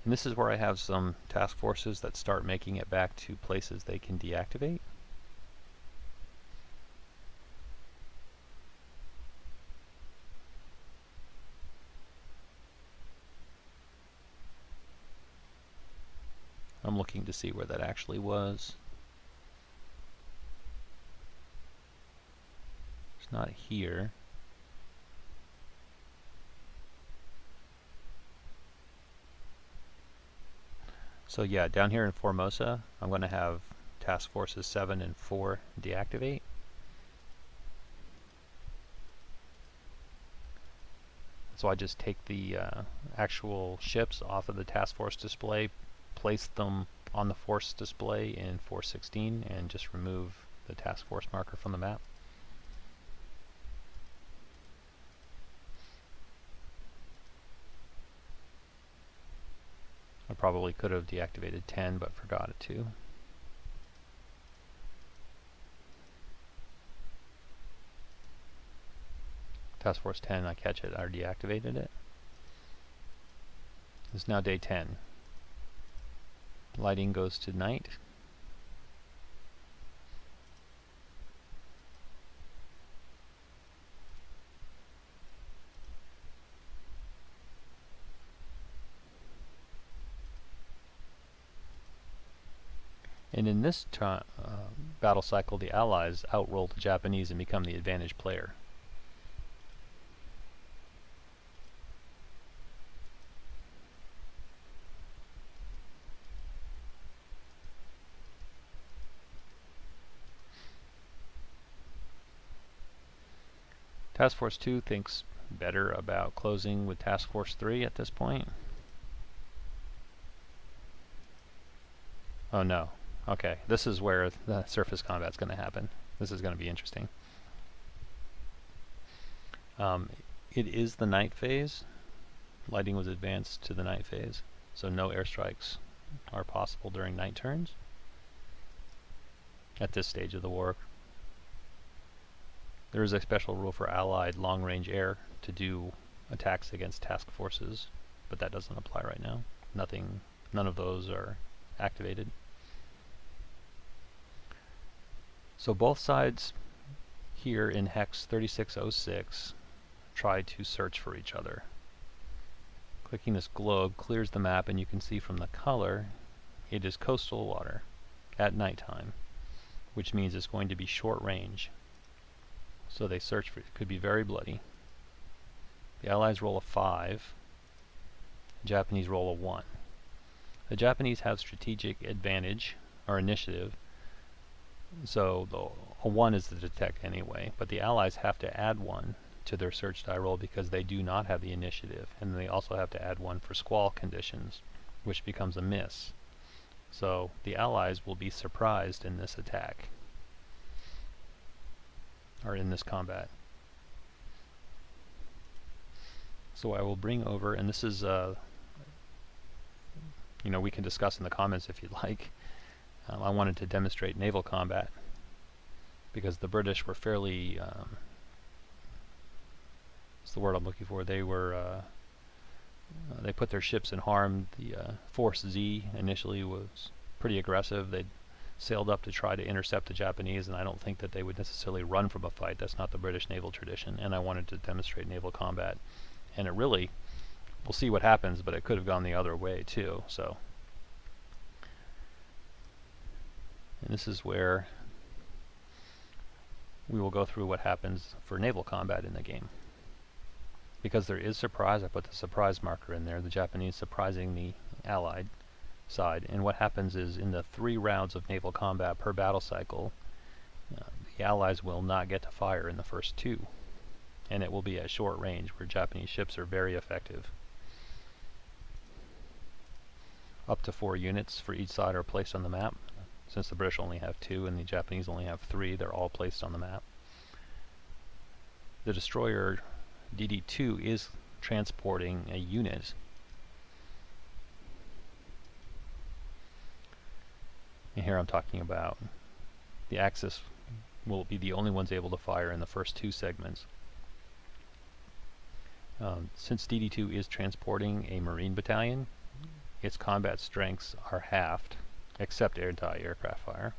And this is where I have some task forces that start making it back to places they can deactivate. I'm looking to see where that actually was. It's not here. So yeah, down here in Formosa, I'm going to have task forces 7 and 4 deactivate. So I just take the actual ships off of the task force display, place them on the force display in 416, and just remove the task force marker from the map. I probably could have deactivated 10, but forgot it to. Task Force 10, I catch it, I deactivated it. It's now day 10. Lighting goes to night. And in this battle cycle, the Allies outroll the Japanese and become the advantaged player. Task Force 2 thinks better about closing with Task Force 3 at this point. Oh no. Okay, this is where the surface combat's going to happen. This is going to be interesting. It is the night phase. Lighting was advanced to the night phase, so no airstrikes are possible during night turns at this stage of the war. There is a special rule for Allied long-range air to do attacks against task forces, but that doesn't apply right now. None of those are activated. So both sides here in hex 3606 try to search for each other. Clicking this globe clears the map, and you can see from the color it is coastal water at nighttime, which means it's going to be short range. So they search for it. Could be very bloody. The Allies roll a 5. The Japanese roll a 1. The Japanese have strategic advantage, or initiative, so a 1 is the detect anyway, but the Allies have to add 1 to their search die roll because they do not have the initiative, and they also have to add 1 for squall conditions, which becomes a miss. So the Allies will be surprised in this attack, or in this combat. So I will bring over, and this is, we can discuss in the comments if you'd like. I wanted to demonstrate naval combat because the British were fairly, what's the word I'm looking for? They were, they put their ships in harm. The Force Z initially was pretty aggressive. They sailed up to try to intercept the Japanese, and I don't think that they would necessarily run from a fight. That's not the British naval tradition, and I wanted to demonstrate naval combat. And it really, we'll see what happens, but it could have gone the other way too. So, and this is where we will go through what happens for naval combat in the game. Because there is surprise, I put the surprise marker in there, the Japanese surprising the Allied side. And what happens is in the 3 rounds of naval combat per battle cycle, the Allies will not get to fire in the first 2. And it will be at short range, where Japanese ships are very effective. Up to 4 units for each side are placed on the map. Since the British only have 2 and the Japanese only have 3, they're all placed on the map. The destroyer DD2 is transporting a unit. And here I'm talking about the Axis will be the only ones able to fire in the first 2 segments. Since DD2 is transporting a Marine battalion, its combat strengths are halved, except anti-aircraft fire.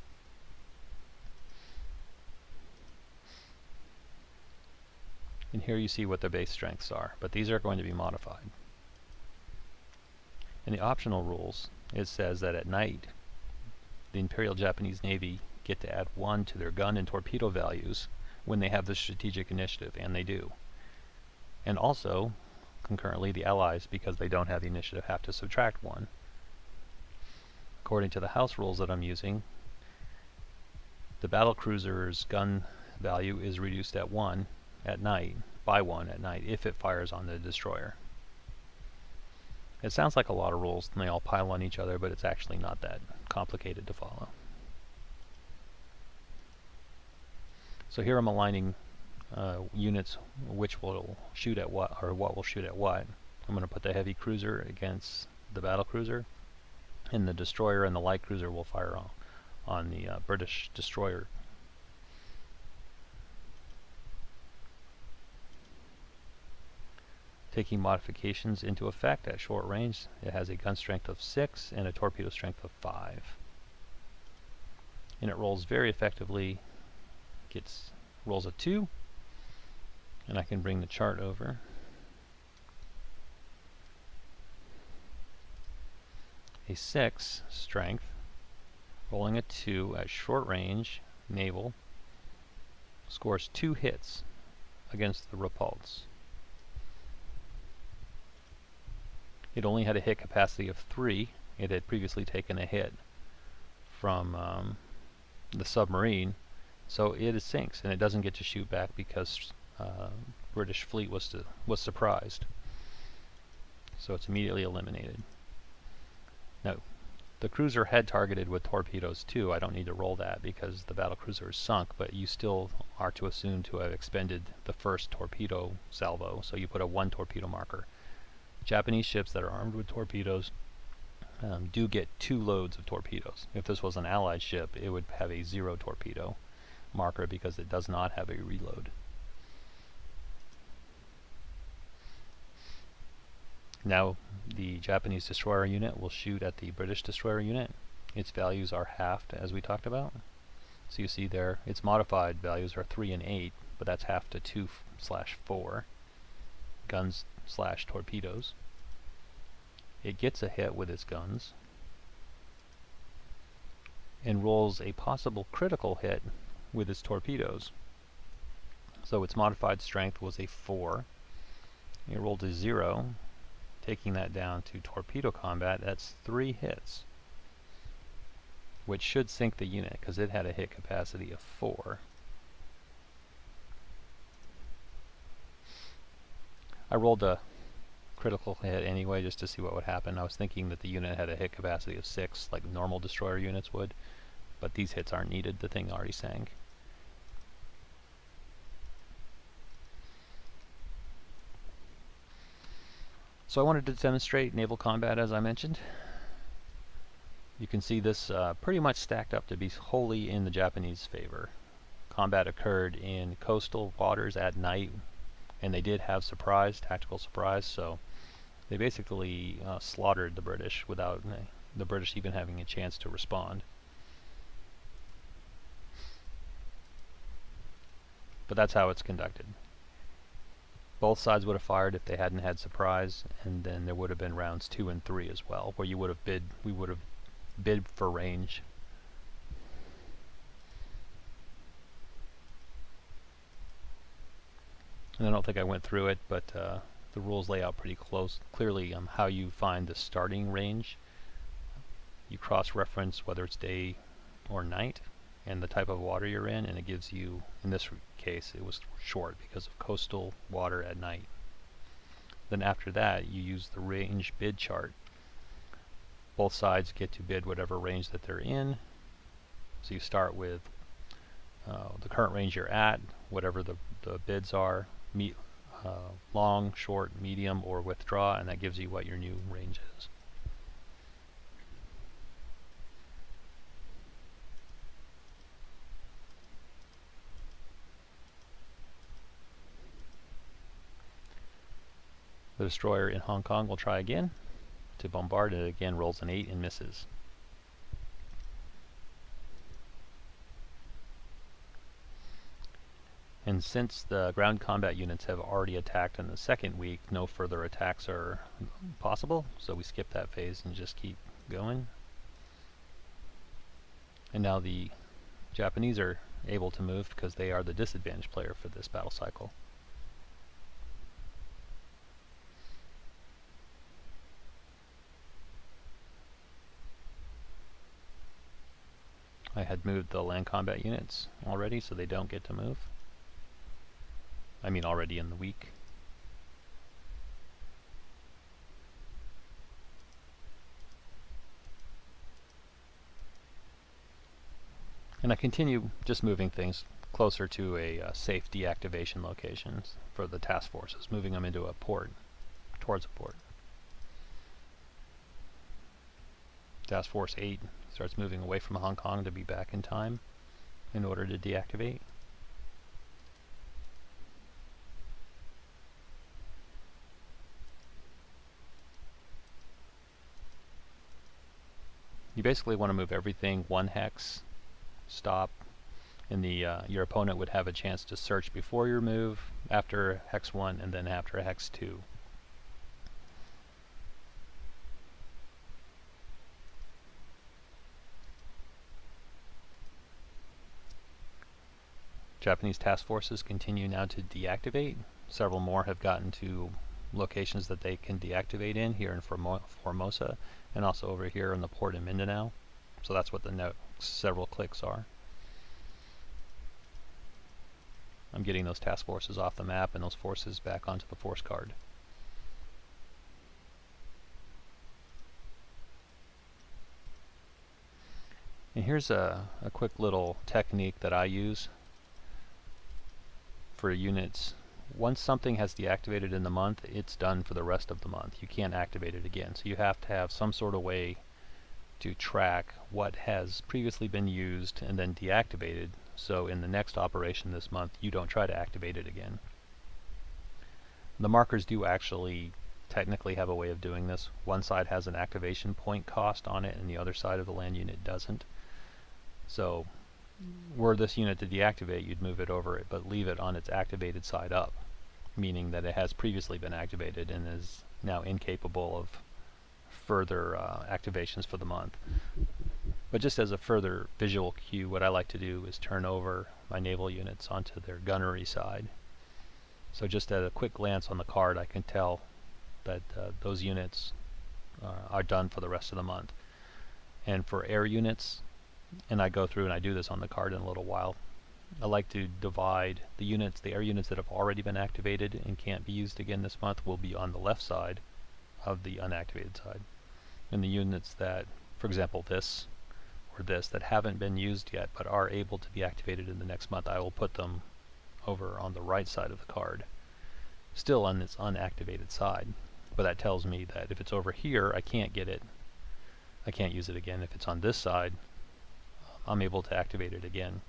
And here you see what the base strengths are, but these are going to be modified. In the optional rules, it says that at night, the Imperial Japanese Navy get to add 1 to their gun and torpedo values when they have the strategic initiative, and they do. And also, concurrently, the Allies, because they don't have the initiative, have to subtract 1. According to the house rules that I'm using, the battle cruiser's gun value is reduced at 1 at night, by 1 at night, if it fires on the destroyer. It sounds like a lot of rules, and they all pile on each other, but it's actually not that complicated to follow. So here I'm aligning units which will shoot at what, or what will shoot at what. I'm going to put the heavy cruiser against the battle cruiser, and the destroyer and the light cruiser will fire on the British destroyer. Taking modifications into effect at short range, it has a gun strength of 6 and a torpedo strength of 5. And it rolls very effectively, rolls a 2, and I can bring the chart over. A 6 strength, rolling a 2 at short range, naval, scores 2 hits against the repulse. It only had a hit capacity of 3. It had previously taken a hit from the submarine, so it sinks, and it doesn't get to shoot back because British fleet was surprised. So it's immediately eliminated. Now, the cruiser had targeted with torpedoes too. I don't need to roll that because the battle cruiser is sunk, but you still are to assume to have expended the first torpedo salvo, so you put a 1 torpedo marker. Japanese ships that are armed with torpedoes do get 2 loads of torpedoes. If this was an Allied ship, it would have a 0 torpedo marker because it does not have a reload. Now the Japanese destroyer unit will shoot at the British destroyer unit. Its values are halved, as we talked about. So you see there, its modified values are 3 and 8, but that's half to 2/4 guns/torpedoes. It gets a hit with its guns and rolls a possible critical hit with its torpedoes. So its modified strength was a 4. It rolled a 0, taking that down to torpedo combat. That's 3 hits, which should sink the unit because it had a hit capacity of 4. I rolled a critical hit anyway just to see what would happen. I was thinking that the unit had a hit capacity of 6 like normal destroyer units would, but these hits aren't needed. The thing already sank. So I wanted to demonstrate naval combat, as I mentioned. You can see this pretty much stacked up to be wholly in the Japanese favor. Combat occurred in coastal waters at night, and they did have tactical surprise, so they basically slaughtered the British without the British even having a chance to respond. But that's how it's conducted. Both sides would have fired if they hadn't had surprise, and then there would have been rounds 2 and 3 as well, where we would have bid for range. And I don't think I went through it, but the rules lay out pretty clearly how you find the starting range. You cross-reference whether it's day or night and the type of water you're in, and it gives you, in this case, it was short because of coastal water at night. Then after that, you use the range bid chart. Both sides get to bid whatever range that they're in. So you start with the current range you're at, whatever the bids are, long, short, medium, or withdraw, and that gives you what your new range is. The destroyer in Hong Kong will try again to bombard. It again rolls an 8 and misses. And since the ground combat units have already attacked in the second week, no further attacks are possible, so we skip that phase and just keep going. And now the Japanese are able to move because they are the disadvantaged player for this battle cycle. I had moved the land combat units already, so they don't get to move. I mean already in the week. And I continue just moving things closer to a safe deactivation locations for the task forces, moving them into a port, towards a port. Task Force 8 starts moving away from Hong Kong to be back in time in order to deactivate. You basically want to move everything 1 hex, stop, and your opponent would have a chance to search before your move, after hex 1, and then after hex 2. Japanese task forces continue now to deactivate. Several more have gotten to locations that they can deactivate in, here in Formosa, and also over here in the port in Mindanao. So that's what the next several clicks are. I'm getting those task forces off the map and those forces back onto the force card. And here's a quick little technique that I use for units. Once something has deactivated in the month, it's done for the rest of the month. You can't activate it again. So you have to have some sort of way to track what has previously been used and then deactivated, so in the next operation this month you don't try to activate it again. The markers do actually technically have a way of doing this. One side has an activation point cost on it and the other side of the land unit doesn't. So were this unit to deactivate, you'd move it over it, but leave it on its activated side up, meaning that it has previously been activated and is now incapable of further activations for the month. But just as a further visual cue, what I like to do is turn over my naval units onto their gunnery side. So just at a quick glance on the card, I can tell that those units are done for the rest of the month. And for air units, and I go through and I do this on the card in a little while, I like to divide the units, the air units that have already been activated and can't be used again this month will be on the left side of the unactivated side. And the units that, for example, this or this, that haven't been used yet but are able to be activated in the next month, I will put them over on the right side of the card, still on its unactivated side. But that tells me that if it's over here, I can't get it. I can't use it again. If it's on this side, I'm able to activate it again,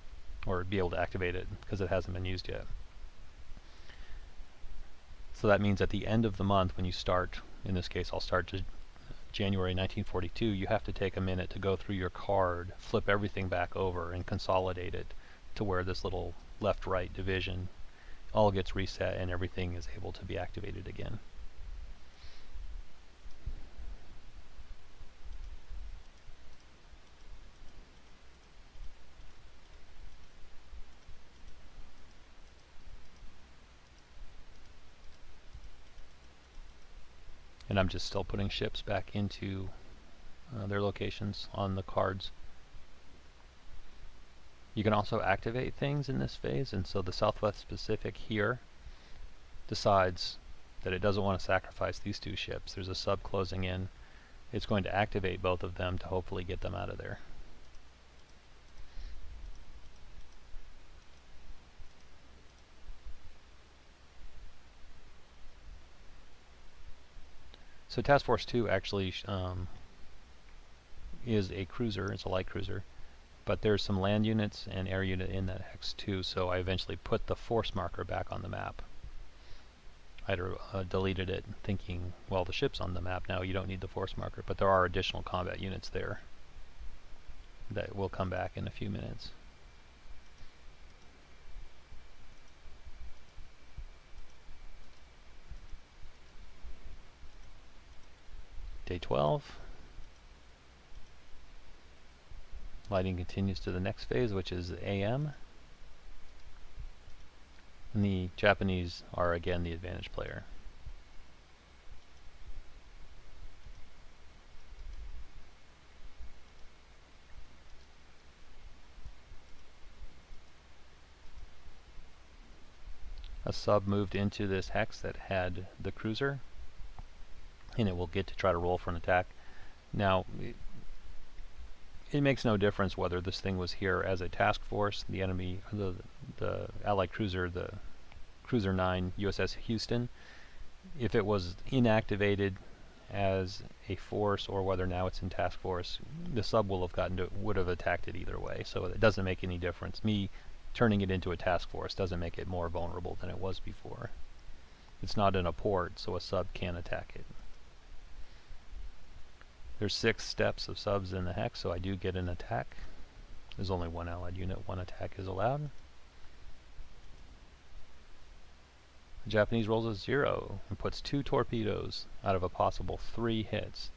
or be able to activate it because it hasn't been used yet. So that means at the end of the month, when you start, in this case I'll start to January 1942, you have to take a minute to go through your card, flip everything back over, and consolidate it to where this little left-right division all gets reset and everything is able to be activated again. And I'm just still putting ships back into their locations on the cards. You can also activate things in this phase, and so the Southwest Pacific here decides that it doesn't want to sacrifice these two ships. There's a sub closing in. It's going to activate both of them to hopefully get them out of there. So Task Force 2 actually is a cruiser. It's a light cruiser. But there's some land units and air unit in that hex too, so I eventually put the force marker back on the map. I deleted it thinking, well, the ship's on the map now, you don't need the force marker, but there are additional combat units there that will come back in a few minutes. Day 12. Lighting continues to the next phase, which is AM. And the Japanese are again the advantage player. A sub moved into this hex that had the cruiser, and it will get to try to roll for an attack. Now, it makes no difference whether this thing was here as a task force, the enemy, the Allied cruiser, the Cruiser 9 USS Houston. If it was inactivated as a force, or whether now it's in task force, the sub would have attacked it either way. So it doesn't make any difference. Me turning it into a task force doesn't make it more vulnerable than it was before. It's not in a port, so a sub can attack it. There's 6 steps of subs in the hex, so I do get an attack. There's only one allied unit, 1 attack is allowed. The Japanese rolls a 0 and puts 2 torpedoes out of a possible 3 hits.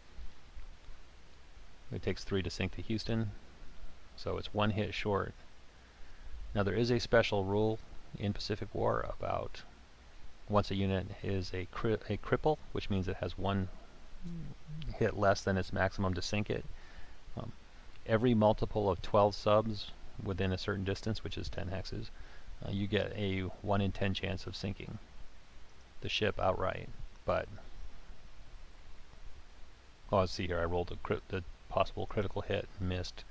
It takes 3 to sink the Houston, so it's 1 hit short. Now there is a special rule in Pacific War about once a unit is a cripple, which means it has 1 hit less than its maximum to sink it. Every multiple of 12 subs within a certain distance, which is 10 hexes, you get a 1 in 10 chance of sinking the ship outright. But let's see here, I rolled the possible critical hit and missed.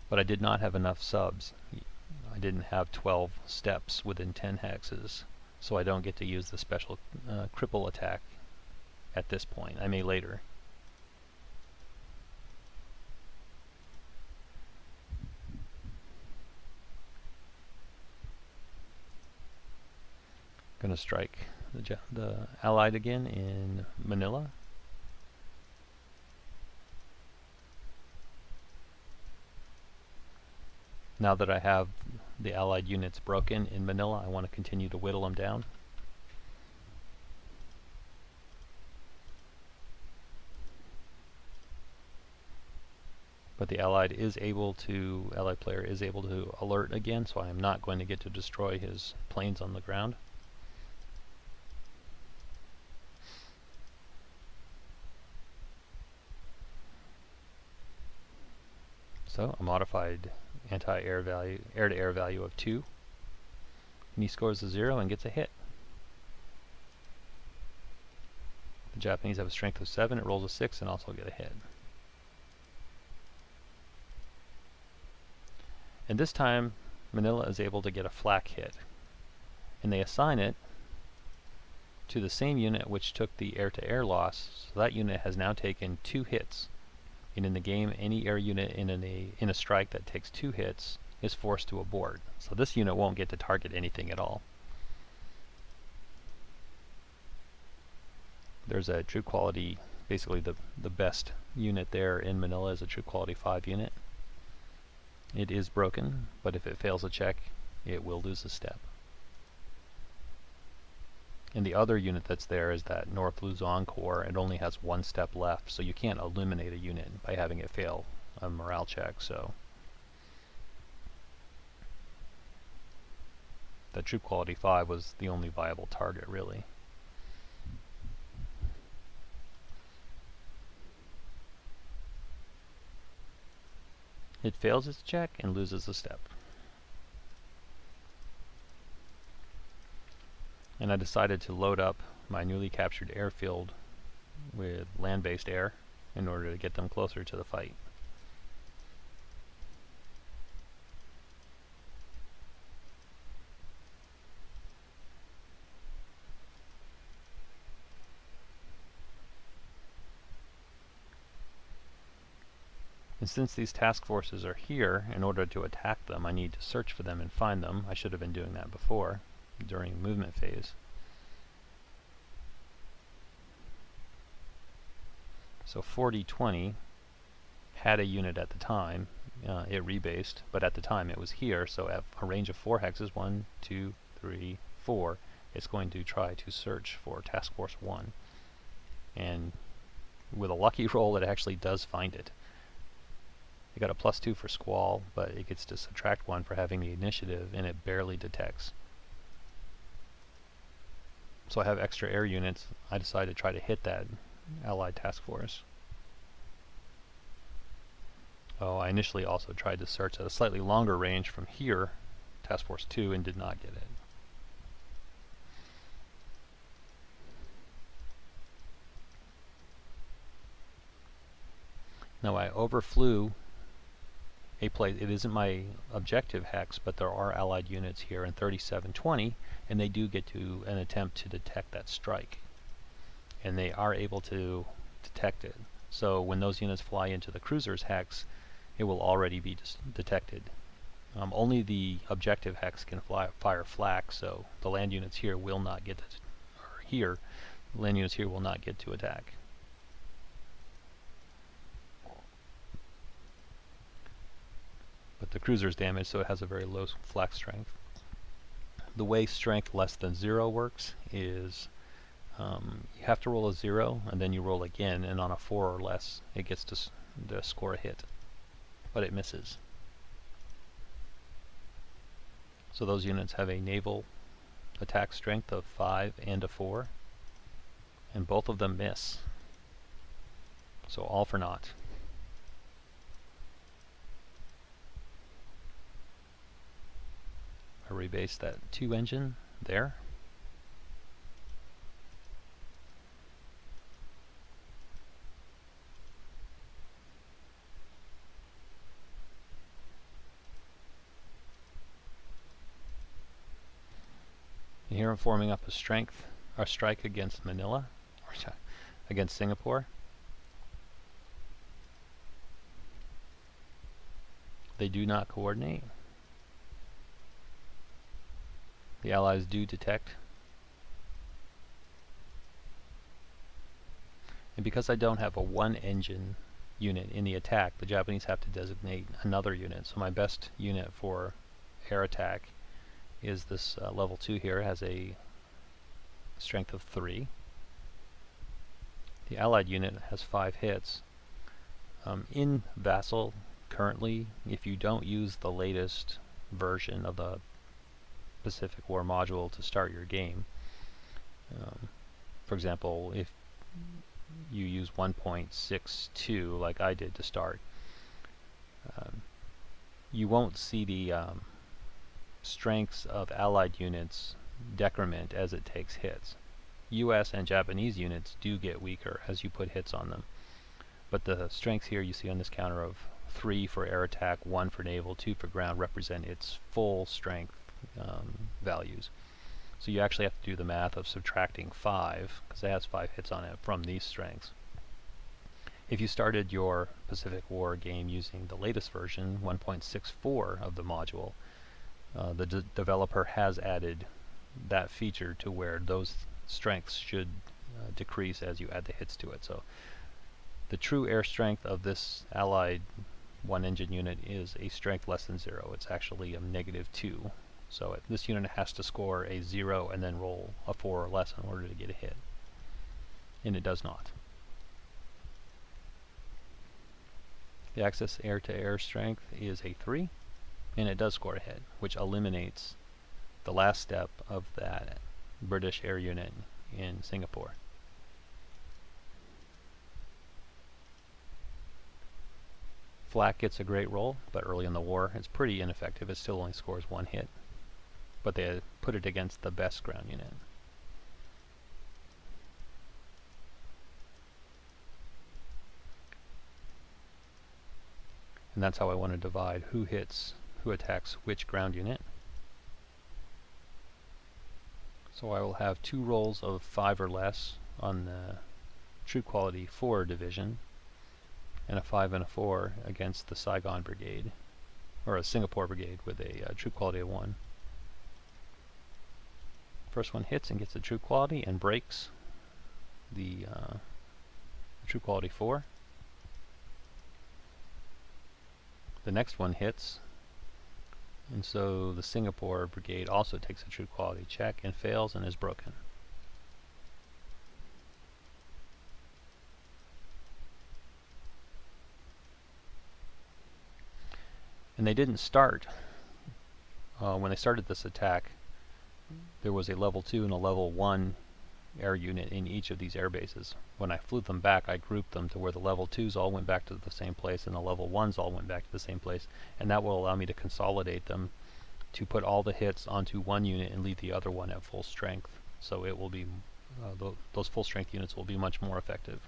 But I did not have enough subs. I didn't have 12 steps within 10 hexes, so I don't get to use the special cripple attack at this point. I may later. Going to strike the Allied again in Manila. Now that I have the Allied units broken in Manila, I want to continue to whittle them down. But the Allied player is able to alert again, so I am not going to get to destroy his planes on the ground. So a modified anti-air value, air-to-air value of 2, and he scores a 0 and gets a hit. The Japanese have a strength of 7, it rolls a 6 and also get a hit. And this time, Manila is able to get a flak hit, and they assign it to the same unit which took the air-to-air loss, so that unit has now taken 2 hits. And in the game, any air unit in a strike that takes 2 hits is forced to abort. So this unit won't get to target anything at all. There's a true quality, basically the best unit there in Manila is a true quality 5 unit. It is broken, but if it fails a check, it will lose a step. And the other unit that's there is that North Luzon Corps. It only has 1 step left, so you can't eliminate a unit by having it fail a morale check. So the Troop Quality 5 was the only viable target, really. It fails its check and loses a step. And I decided to load up my newly captured airfield with land-based air in order to get them closer to the fight. And since these task forces are here, in order to attack them, I need to search for them and find them. I should have been doing that before, during movement phase. So 4020 had a unit at the time. It rebased, but at the time it was here, so at a range of 4 hexes, 1, 2, 3, 4, it's going to try to search for Task Force 1. And with a lucky roll, it actually does find it. It got a +2 for Squall, but it gets to subtract 1 for having the initiative, and it barely detects. So I have extra air units. I decided to try to hit that Allied task force. Oh, I initially also tried to search at a slightly longer range from here, Task Force 2, and did not get it. Now I overflew a place. It isn't my objective hex, but there are Allied units here in 3720, and they do get to an attempt to detect that strike. And they are able to detect it. So when those units fly into the cruiser's hex, it will already be detected. Only the objective hex can fire flak, so the land units here will not get to, land units here will not get to attack. But the cruiser's damaged, so it has a very low flak strength. The way strength less than 0 works is you have to roll a 0, and then you roll again, and on a 4 or less, it gets to score a hit. But it misses. So those units have a naval attack strength of 5 and a 4, and both of them miss. So all for naught. I rebase that 2 engine there. And here I'm forming up a strike against Manila, or against Singapore. They do not coordinate. The Allies do detect. And because I don't have a 1 engine unit in the attack, the Japanese have to designate another unit. So my best unit for air attack is this level 2 here. It has a strength of 3. The allied unit has 5 hits. In Vassal, currently, if you don't use the latest version of the Pacific War module to start your game, for example, if you use 1.62 like I did to start, you won't see the strengths of allied units decrement as it takes hits. US and Japanese units do get weaker as you put hits on them, but the strengths here you see on this counter of 3 for air attack, 1 for naval, 2 for ground represent its full strength values. So you actually have to do the math of subtracting 5, because it has 5 hits on it, from these strengths. If you started your Pacific War game using the latest version, 1.64 of the module, the developer has added that feature to where those strengths should decrease as you add the hits to it. So the true air strength of this allied 1-engine unit is a strength less than 0. It's actually a -2. So this unit has to score a 0 and then roll a 4 or less in order to get a hit. And it does not. The Axis air-to-air strength is a 3, and it does score a hit, which eliminates the last step of that British air unit in Singapore. Flak gets a great roll, but early in the war it's pretty ineffective. It still only scores 1 hit, but they put it against the best ground unit. And that's how I want to divide who attacks which ground unit. So I will have 2 rolls of 5 or less on the True Quality 4 division, and a 5 and a 4 against the Saigon Brigade, or a Singapore Brigade with a True Quality of 1. First one hits and gets the True Quality and breaks the True Quality 4. The next one hits, and so the Singapore Brigade also takes a True Quality check and fails and is broken. And they didn't start, when they started this attack, there was a level 2 and a level 1 air unit in each of these air bases. When I flew them back, I grouped them to where the level 2s all went back to the same place and the level 1s all went back to the same place, and that will allow me to consolidate them to put all the hits onto one unit and leave the other one at full strength. So it will be, those full strength units will be much more effective.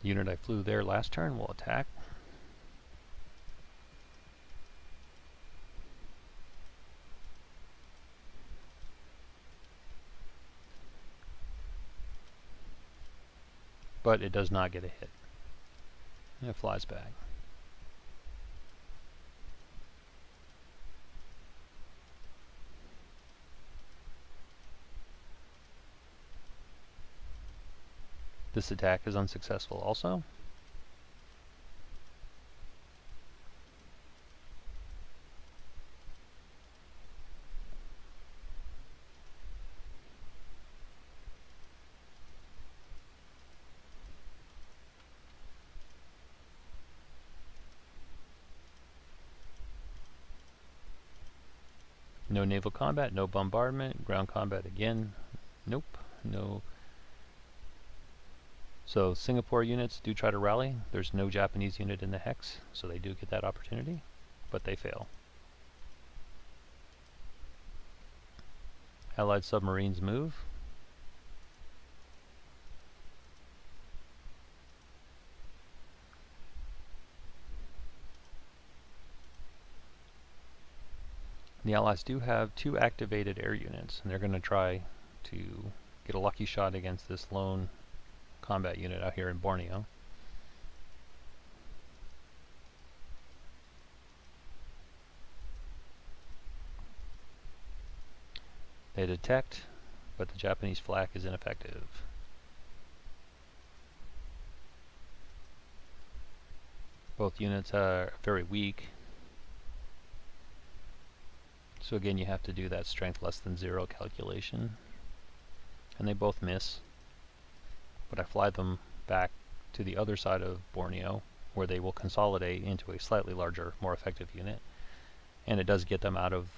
The unit I flew there last turn will attack. But it does not get a hit. And it flies back. This attack is unsuccessful also. No naval combat, no bombardment, ground combat again. Nope, no. So Singapore units do try to rally. There's no Japanese unit in the hex, so they do get that opportunity, but they fail. Allied submarines move. The Allies do have 2 activated air units, and they're going to try to get a lucky shot against this lone combat unit out here in Borneo. They detect, but the Japanese flak is ineffective. Both units are very weak. So again, you have to do that strength less than 0 calculation. And they both miss. But I fly them back to the other side of Borneo, where they will consolidate into a slightly larger, more effective unit. And it does get them out of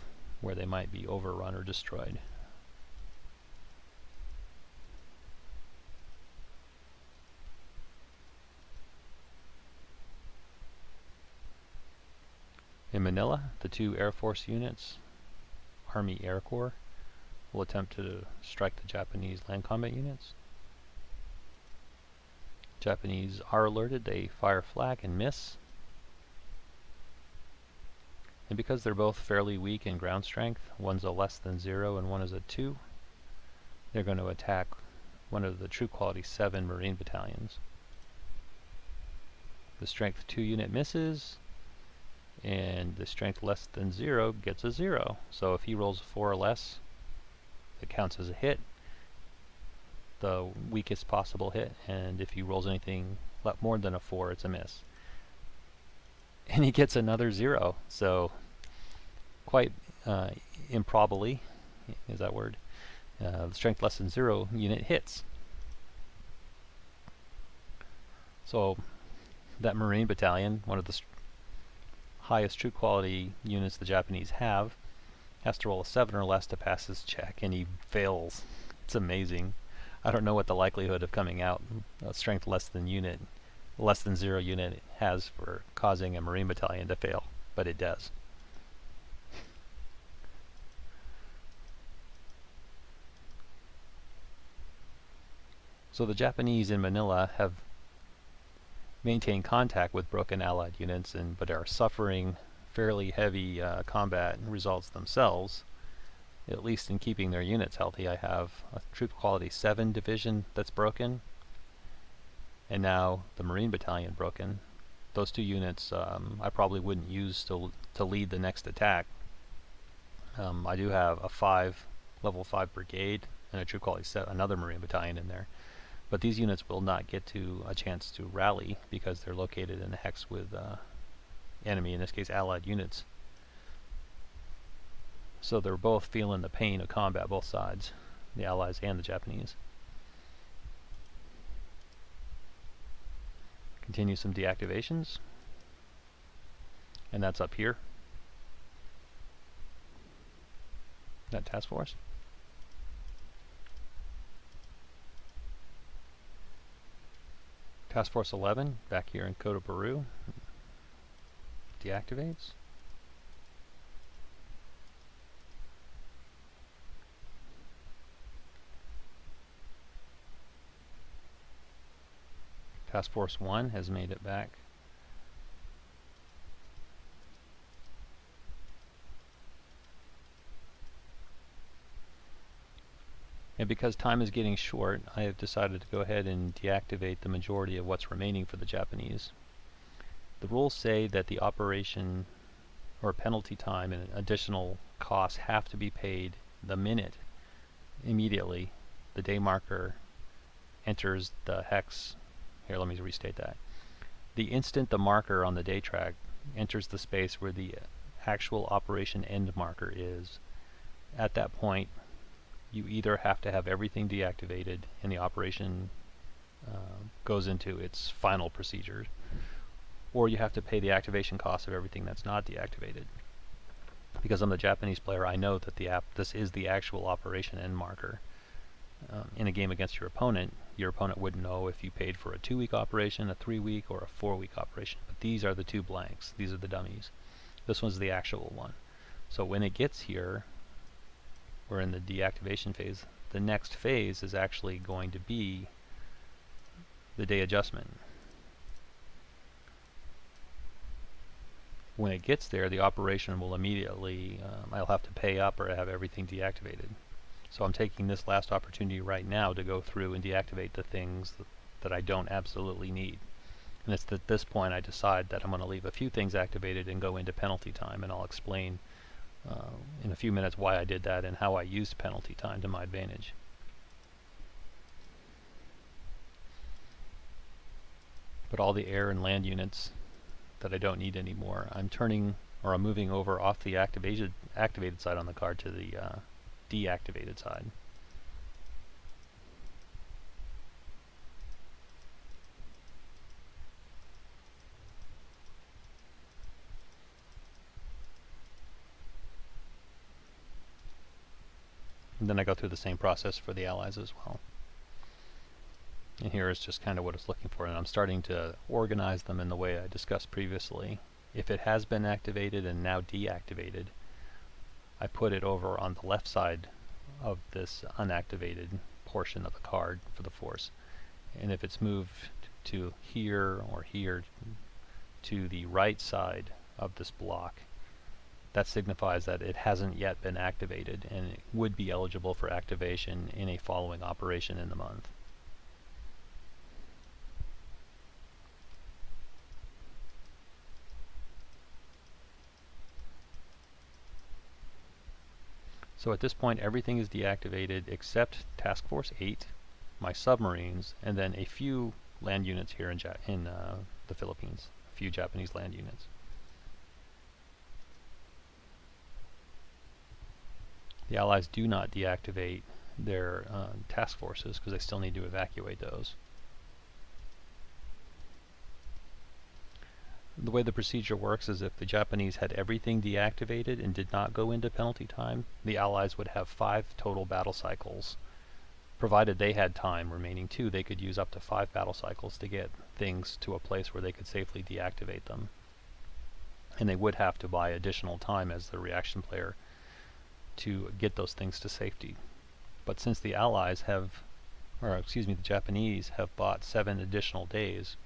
where they might be overrun or destroyed. In Manila, the 2 Air Force units, Army Air Corps, will attempt to strike the Japanese land combat units. Japanese are alerted, they fire flak and miss. And because they're both fairly weak in ground strength, one's a less than 0 and one is a 2, they're going to attack one of the True Quality 7 Marine battalions. The strength 2 unit misses, and the strength less than 0 gets a 0. So if he rolls a 4 or less, it counts as a hit, the weakest possible hit, and if he rolls anything more than a 4, it's a miss. And he gets another 0, so quite improbably, is that word, the strength less than 0 unit hits. So that Marine battalion, one of the highest true quality units the Japanese have, has to roll a 7 or less to pass his check, and he fails. It's amazing. I don't know what the likelihood of coming out a strength less than 0 unit has for causing a Marine battalion to fail, but it does. So the Japanese in Manila have maintained contact with broken Allied units, but are suffering fairly heavy combat results themselves, at least in keeping their units healthy. I have a Troop Quality 7 division that's broken, and now the Marine Battalion broken. Those 2 units I probably wouldn't use to lead the next attack. I do have a level 5 brigade and a Troop Quality 7, another Marine Battalion in there. But these units will not get to a chance to rally because they're located in a hex with enemy, in this case Allied units. So they're both feeling the pain of combat, both sides, the Allies and the Japanese. Continue some deactivations, and that's up here, that task force. Task Force 11, back here in Kota Baru, deactivates. Task Force 1 has made it back. And because time is getting short, I have decided to go ahead and deactivate the majority of what's remaining for the Japanese. The rules say that the operation or penalty time and additional costs have to be paid the minute, immediately, the day marker enters the hex. Here, let me restate that. The instant the marker on the day track enters the space where the actual operation end marker is, at that point, you either have to have everything deactivated and the operation goes into its final procedure, or you have to pay the activation cost of everything that's not deactivated. Because I'm the Japanese player, I know that this is the actual operation end marker. In a game against your opponent wouldn't know if you paid for a 2-week operation, a 3-week, or a 4-week operation. But these are the 2 blanks. These are the dummies. This one's the actual one. So when it gets here, we're in the deactivation phase. The next phase is actually going to be the day adjustment. When it gets there, the operation will immediately, I'll have to pay up or have everything deactivated. So I'm taking this last opportunity right now to go through and deactivate the things that I don't absolutely need. And it's at this point I decide that I'm going to leave a few things activated and go into penalty time, and I'll explain in a few minutes why I did that and how I used penalty time to my advantage. But all the air and land units that I don't need anymore, I'm moving over off the activated side on the card to the deactivated side. And then I go through the same process for the allies as well. And here is just kind of what it's looking for, and I'm starting to organize them in the way I discussed previously. If it has been activated and now deactivated, I put it over on the left side of this unactivated portion of the card for the force. And if it's moved to here or here to the right side of this block, that signifies that it hasn't yet been activated and it would be eligible for activation in a following operation in the month. So at this point everything is deactivated except Task Force 8, my submarines, and then a few land units here in the Philippines, a few Japanese land units. The Allies do not deactivate their task forces because they still need to evacuate those. The way the procedure works is if the Japanese had everything deactivated and did not go into penalty time, the Allies would have 5 total battle cycles. Provided they had time remaining too, they could use up to 5 battle cycles to get things to a place where they could safely deactivate them. And they would have to buy additional time as the reaction player to get those things to safety. But since the Allies the Japanese have bought 7 additional days,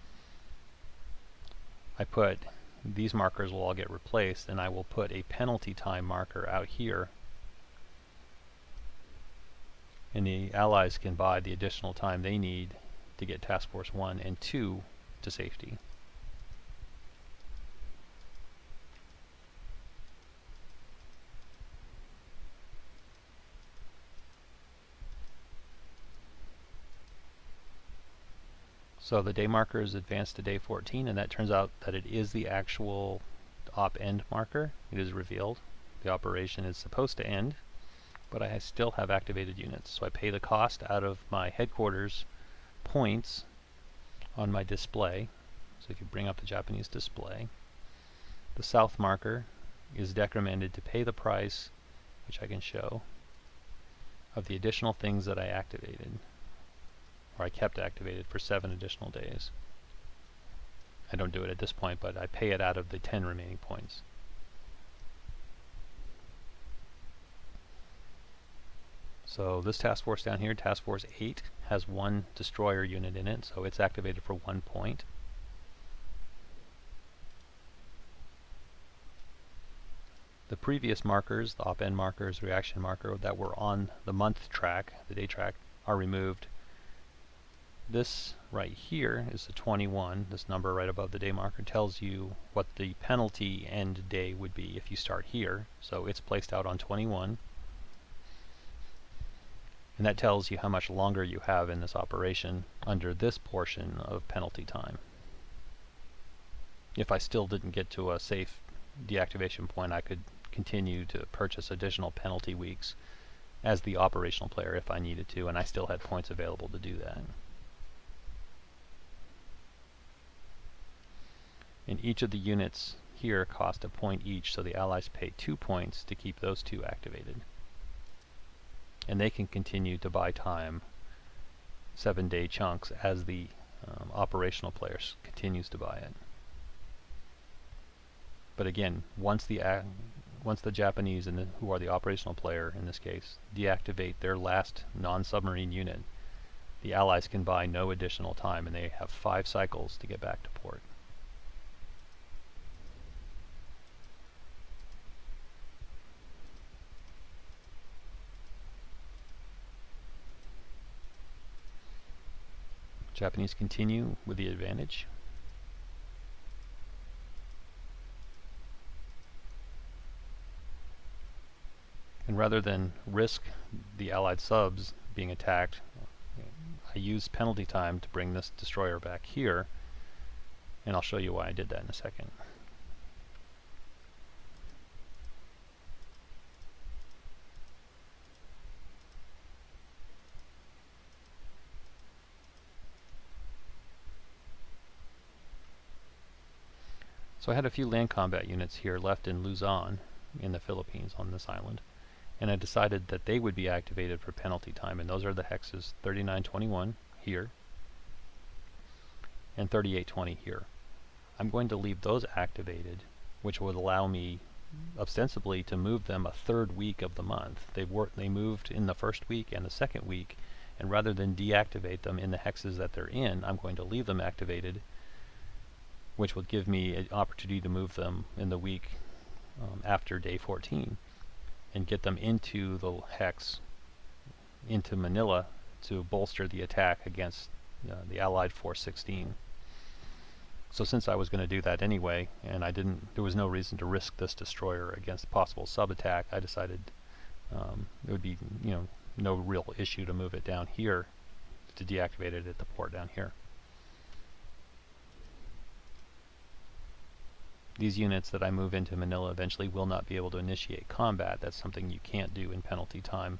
I put these markers will all get replaced, and I will put a penalty time marker out here, and the Allies can buy the additional time they need to get Task Force 1 and 2 to safety. So the day marker is advanced to day 14, and that turns out that it is the actual op-end marker. It is revealed. The operation is supposed to end, but I still have activated units. So I pay the cost out of my headquarters points on my display. So if you bring up the Japanese display, the south marker is decremented to pay the price, which I can show, of the additional things that I activated, or I kept activated for 7 additional days. I don't do it at this point, but I pay it out of the 10 remaining points. So this task force down here, Task Force 8, has 1 destroyer unit in it, so it's activated for 1 point. The previous markers, the op-end markers, reaction marker, that were on the month track, the day track, are removed. This right here is the 21. This number right above the day marker tells you what the penalty end day would be if you start here. So it's placed out on 21. And that tells you how much longer you have in this operation under this portion of penalty time. If I still didn't get to a safe deactivation point, I could continue to purchase additional penalty weeks as the operational player if I needed to, and I still had points available to do that. And each of the units here cost a point each, so the Allies pay 2 points to keep those 2 activated. And they can continue to buy time, 7-day chunks, as the operational player continues to buy it. But again, once the Japanese, who are the operational player in this case, deactivate their last non-submarine unit, the Allies can buy no additional time, and they have 5 cycles to get back to port. Japanese continue with the advantage. And rather than risk the Allied subs being attacked, I used penalty time to bring this destroyer back here, and I'll show you why I did that in a second. So I had a few land combat units here left in Luzon in the Philippines on this island, and I decided that they would be activated for penalty time, and those are the hexes 3921 here and 3820 here. I'm going to leave those activated, which would allow me ostensibly to move them a third week of the month. They moved in the first week and the second week, and rather than deactivate them in the hexes that they're in, I'm going to leave them activated, which will give me an opportunity to move them in the week after day 14 and get them into the hex, into Manila, to bolster the attack against the Allied Force 16. So since I was going to do that anyway, and there was no reason to risk this destroyer against possible sub-attack, I decided it would be, no real issue to move it down here, to deactivate it at the port down here. These units that I move into Manila eventually will not be able to initiate combat. That's something you can't do in penalty time.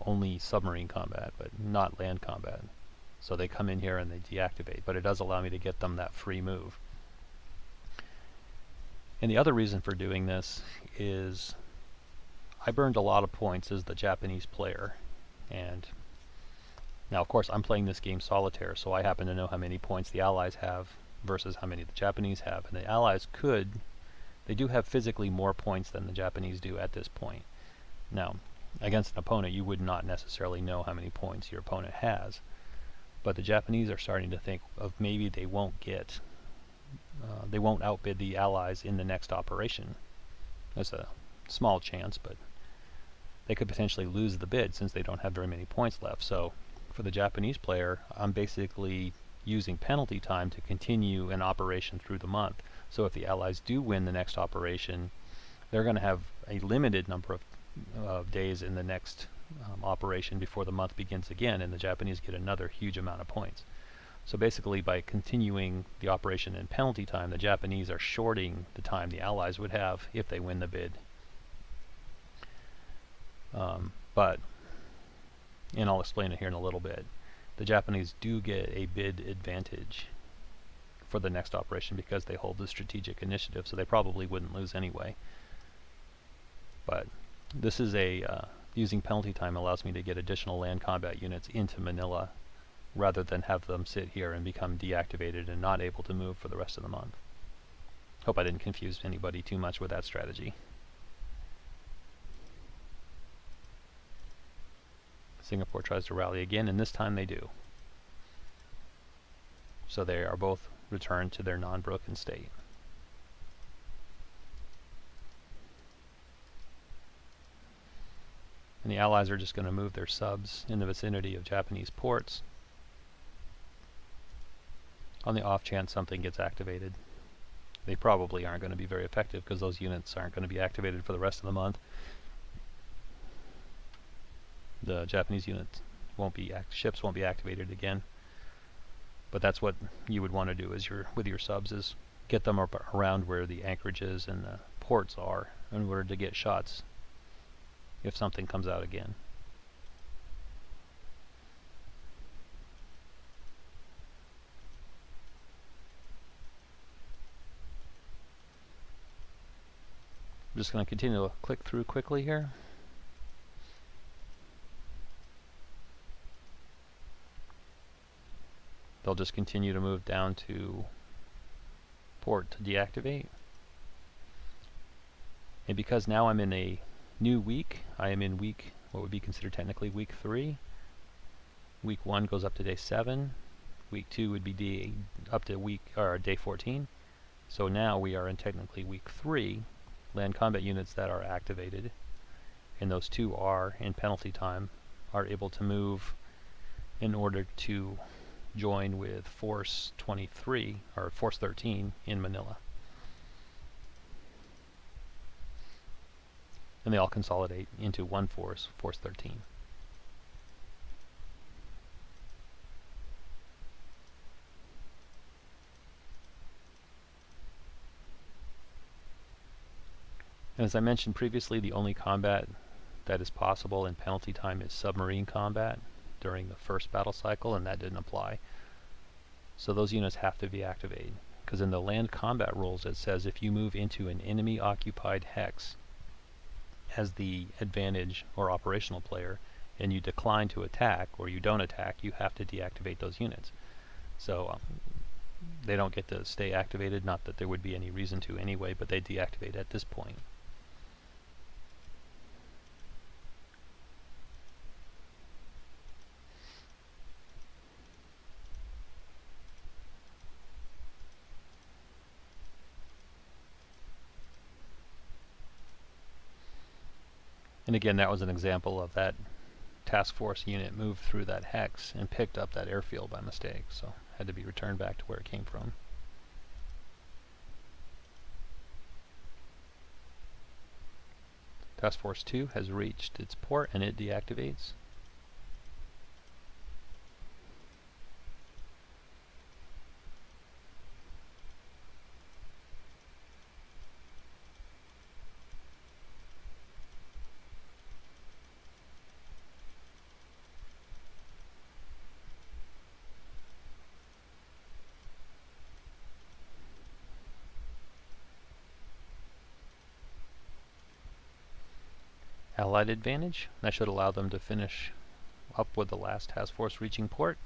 Only submarine combat, but not land combat. So they come in here and they deactivate, but it does allow me to get them that free move. And the other reason for doing this is I burned a lot of points as the Japanese player. And now, of course, I'm playing this game solitaire, so I happen to know how many points the Allies have versus how many the Japanese have. And the Allies they do have physically more points than the Japanese do at this point. Now, against an opponent, you would not necessarily know how many points your opponent has. But the Japanese are starting to think of maybe they won't outbid the Allies in the next operation. There's a small chance, but they could potentially lose the bid since they don't have very many points left. So for the Japanese player, I'm basically using penalty time to continue an operation through the month. So if the Allies do win the next operation, they're going to have a limited number of days in the next operation before the month begins again, and the Japanese get another huge amount of points. So basically, by continuing the operation in penalty time, the Japanese are shorting the time the Allies would have if they win the bid. But, and I'll explain it here in a little bit, the Japanese do get a bid advantage for the next operation because they hold the strategic initiative, so they probably wouldn't lose anyway. But this is using penalty time allows me to get additional land combat units into Manila rather than have them sit here and become deactivated and not able to move for the rest of the month. Hope I didn't confuse anybody too much with that strategy. Singapore tries to rally again, and this time they do. So they are both returned to their non-broken state. And the Allies are just going to move their subs in the vicinity of Japanese ports on the off chance something gets activated. They probably aren't going to be very effective because those units aren't going to be activated for the rest of the month. The Japanese units ships won't be activated again. But that's what you would want to do with your subs, is get them around where the anchorages and the ports are in order to get shots if something comes out again. I'm just going to continue to click through quickly here. They'll just continue to move down to port to deactivate. And because now I'm in a new week, I am in what would be considered technically week 3. Week 1 goes up to day 7. Week 2 would be up to day 14. So now we are in technically week 3. Land combat units that are activated, and those two are in penalty time, are able to move in order to join with Force 23 or Force 13 in Manila. and they all consolidate into one force, Force 13. And as I mentioned previously, the only combat that is possible in penalty time is submarine combat during the first battle cycle, and that didn't apply. So those units have to be activated, because in the land combat rules it says if you move into an enemy occupied hex as the advantage or operational player and you decline to attack or you don't attack, you have to deactivate those units. So they don't get to stay activated, not that there would be any reason to anyway, but they deactivate at this point. And again, that was an example of that task force unit moved through that hex and picked up that airfield by mistake, so had to be returned back to where it came from. Task Force 2 has reached its port and it deactivates. Allied advantage. That should allow them to finish up with the last task force reaching port.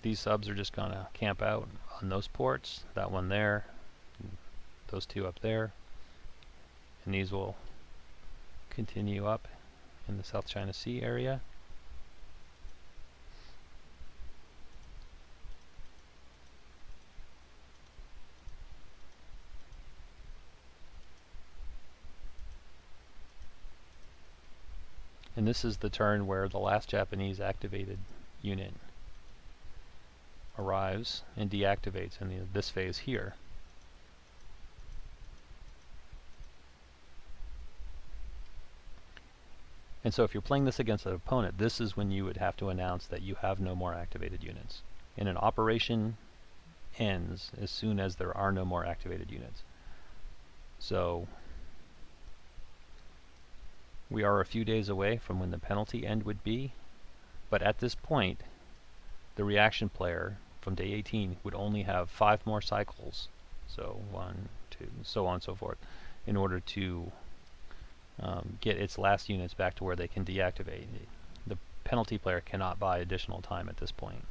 These subs are just going to camp out on those ports. That one there, those two up there, and these will continue up in the South China Sea area. And this is the turn where the last Japanese activated unit arrives and deactivates in this phase here. And so if you're playing this against an opponent, this is when you would have to announce that you have no more activated units. And an operation ends as soon as there are no more activated units. So we are a few days away from when the penalty end would be, but at this point the reaction player from day 18 would only have 5 more cycles, so 1, 2, so on and so forth, in order to get its last units back to where they can deactivate. The penalty player cannot buy additional time at this point.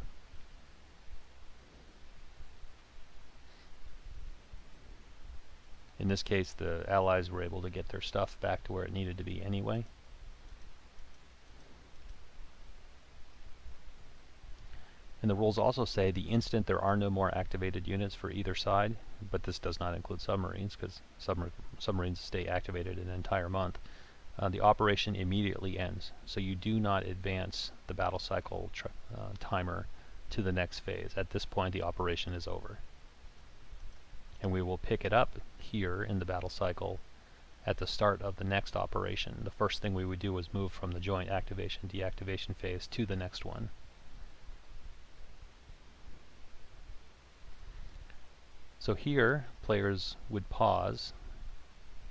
In this case, the Allies were able to get their stuff back to where it needed to be anyway. And the rules also say the instant there are no more activated units for either side, but this does not include submarines because submarines stay activated an entire month, the operation immediately ends. So you do not advance the battle cycle timer to the next phase. At this point, the operation is over. And we will pick it up here in the battle cycle at the start of the next operation. The first thing we would do is move from the joint activation deactivation phase to the next one. So here, players would pause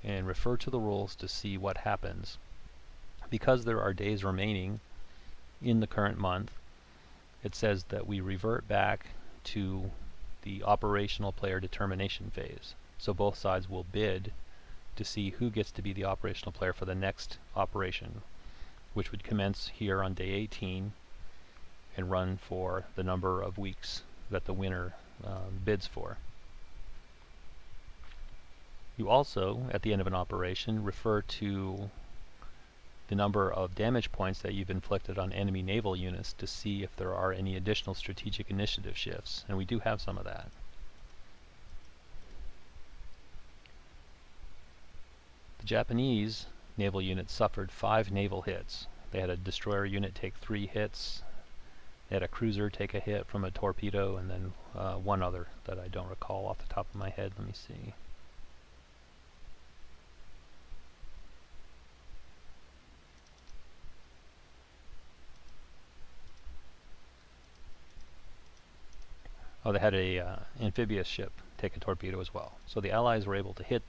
and refer to the rules to see what happens. Because there are days remaining in the current month, it says that we revert back to the operational player determination phase. So both sides will bid to see who gets to be the operational player for the next operation, which would commence here on day 18 and run for the number of weeks that the winner bids for. You also, at the end of an operation, refer to the number of damage points that you've inflicted on enemy naval units to see if there are any additional strategic initiative shifts, and we do have some of that. The Japanese naval unit suffered 5 naval hits. They had a destroyer unit take 3 hits, they had a cruiser take a hit from a torpedo, and then one other that I don't recall off the top of my head. Let me see. Oh, they had a amphibious ship take a torpedo as well. So the Allies were able to hit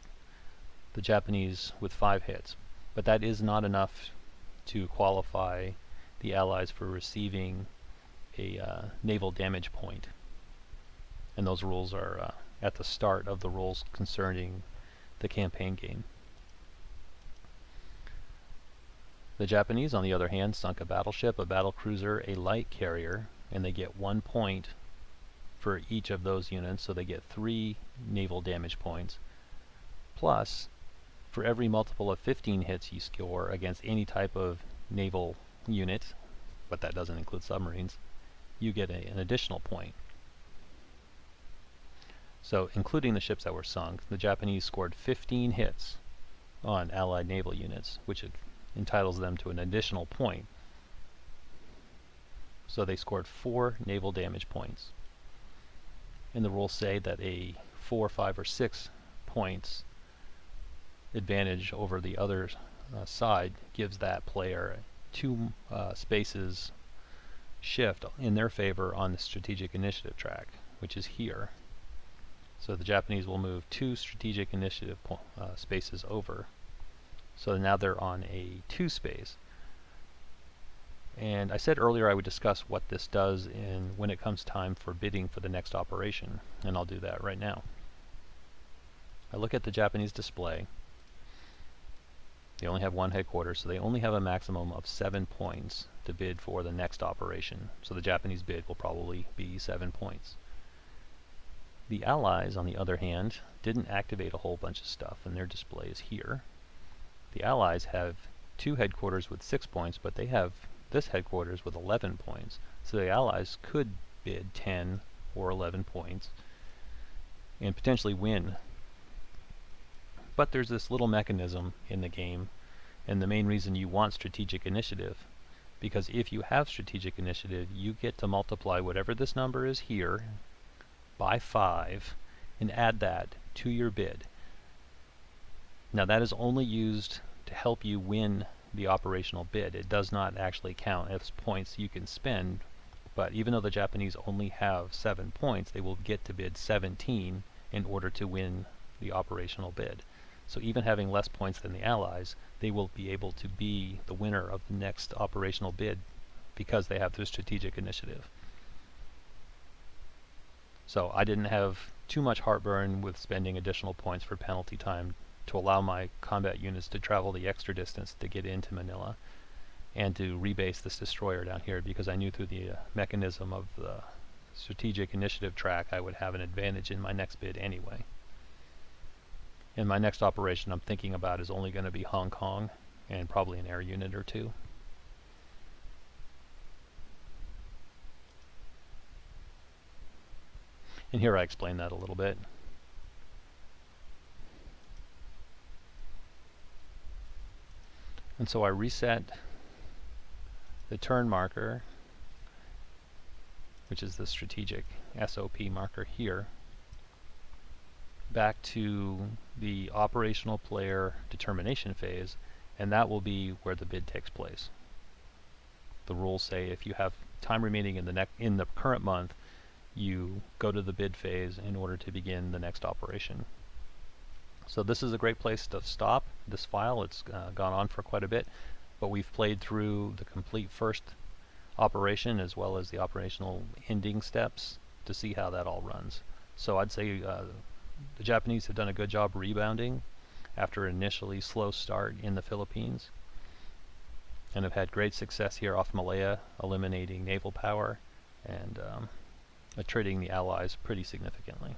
the Japanese with 5 hits. But that is not enough to qualify the Allies for receiving a naval damage point. And those rules are at the start of the rules concerning the campaign game. The Japanese, on the other hand, sunk a battleship, a battlecruiser, a light carrier, and they get 1 point for each of those units, so they get 3 naval damage points. Plus, for every multiple of 15 hits you score against any type of naval unit, but that doesn't include submarines, you get an additional point. So, including the ships that were sunk, the Japanese scored 15 hits on Allied naval units, which entitles them to an additional point. So they scored 4 naval damage points. And the rules say that a 4, 5, or 6 points advantage over the other side gives that player 2 spaces shift in their favor on the strategic initiative track, which is here. So the Japanese will move 2 strategic initiative spaces over. So now they're on a 2 space. And I said earlier I would discuss what this does when it comes time for bidding for the next operation, and I'll do that right now. I look at the Japanese display. They only have 1 headquarters, so they only have a maximum of 7 points to bid for the next operation. So the Japanese bid will probably be 7 points. The Allies, on the other hand, didn't activate a whole bunch of stuff, and their display is here. The Allies have 2 headquarters with 6 points, but they have this headquarters with 11 points. So the Allies could bid 10 or 11 points and potentially win. But there's this little mechanism in the game, and the main reason you want strategic initiative, because if you have strategic initiative, you get to multiply whatever this number is here by 5 and add that to your bid. Now that is only used to help you win the operational bid. It does not actually count as points you can spend, but even though the Japanese only have 7 points, they will get to bid 17 in order to win the operational bid. So even having less points than the Allies, they will be able to be the winner of the next operational bid because they have their strategic initiative. So I didn't have too much heartburn with spending additional points for penalty time to allow my combat units to travel the extra distance to get into Manila and to rebase this destroyer down here, because I knew through the mechanism of the strategic initiative track I would have an advantage in my next bid anyway. And my next operation I'm thinking about is only going to be Hong Kong and probably an air unit or 2. And here I explain that a little bit. And so I reset the turn marker, which is the strategic SOP marker here, back to the operational player determination phase, and that will be where the bid takes place. The rules say if you have time remaining in the current month, you go to the bid phase in order to begin the next operation. So this is a great place to stop this file. It's gone on for quite a bit, but we've played through the complete first operation as well as the operational ending steps to see how that all runs. So I'd say the Japanese have done a good job rebounding after an initially slow start in the Philippines, and have had great success here off Malaya, eliminating naval power and attriting the Allies pretty significantly.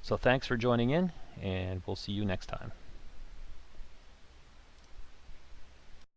So thanks for joining in, and we'll see you next time.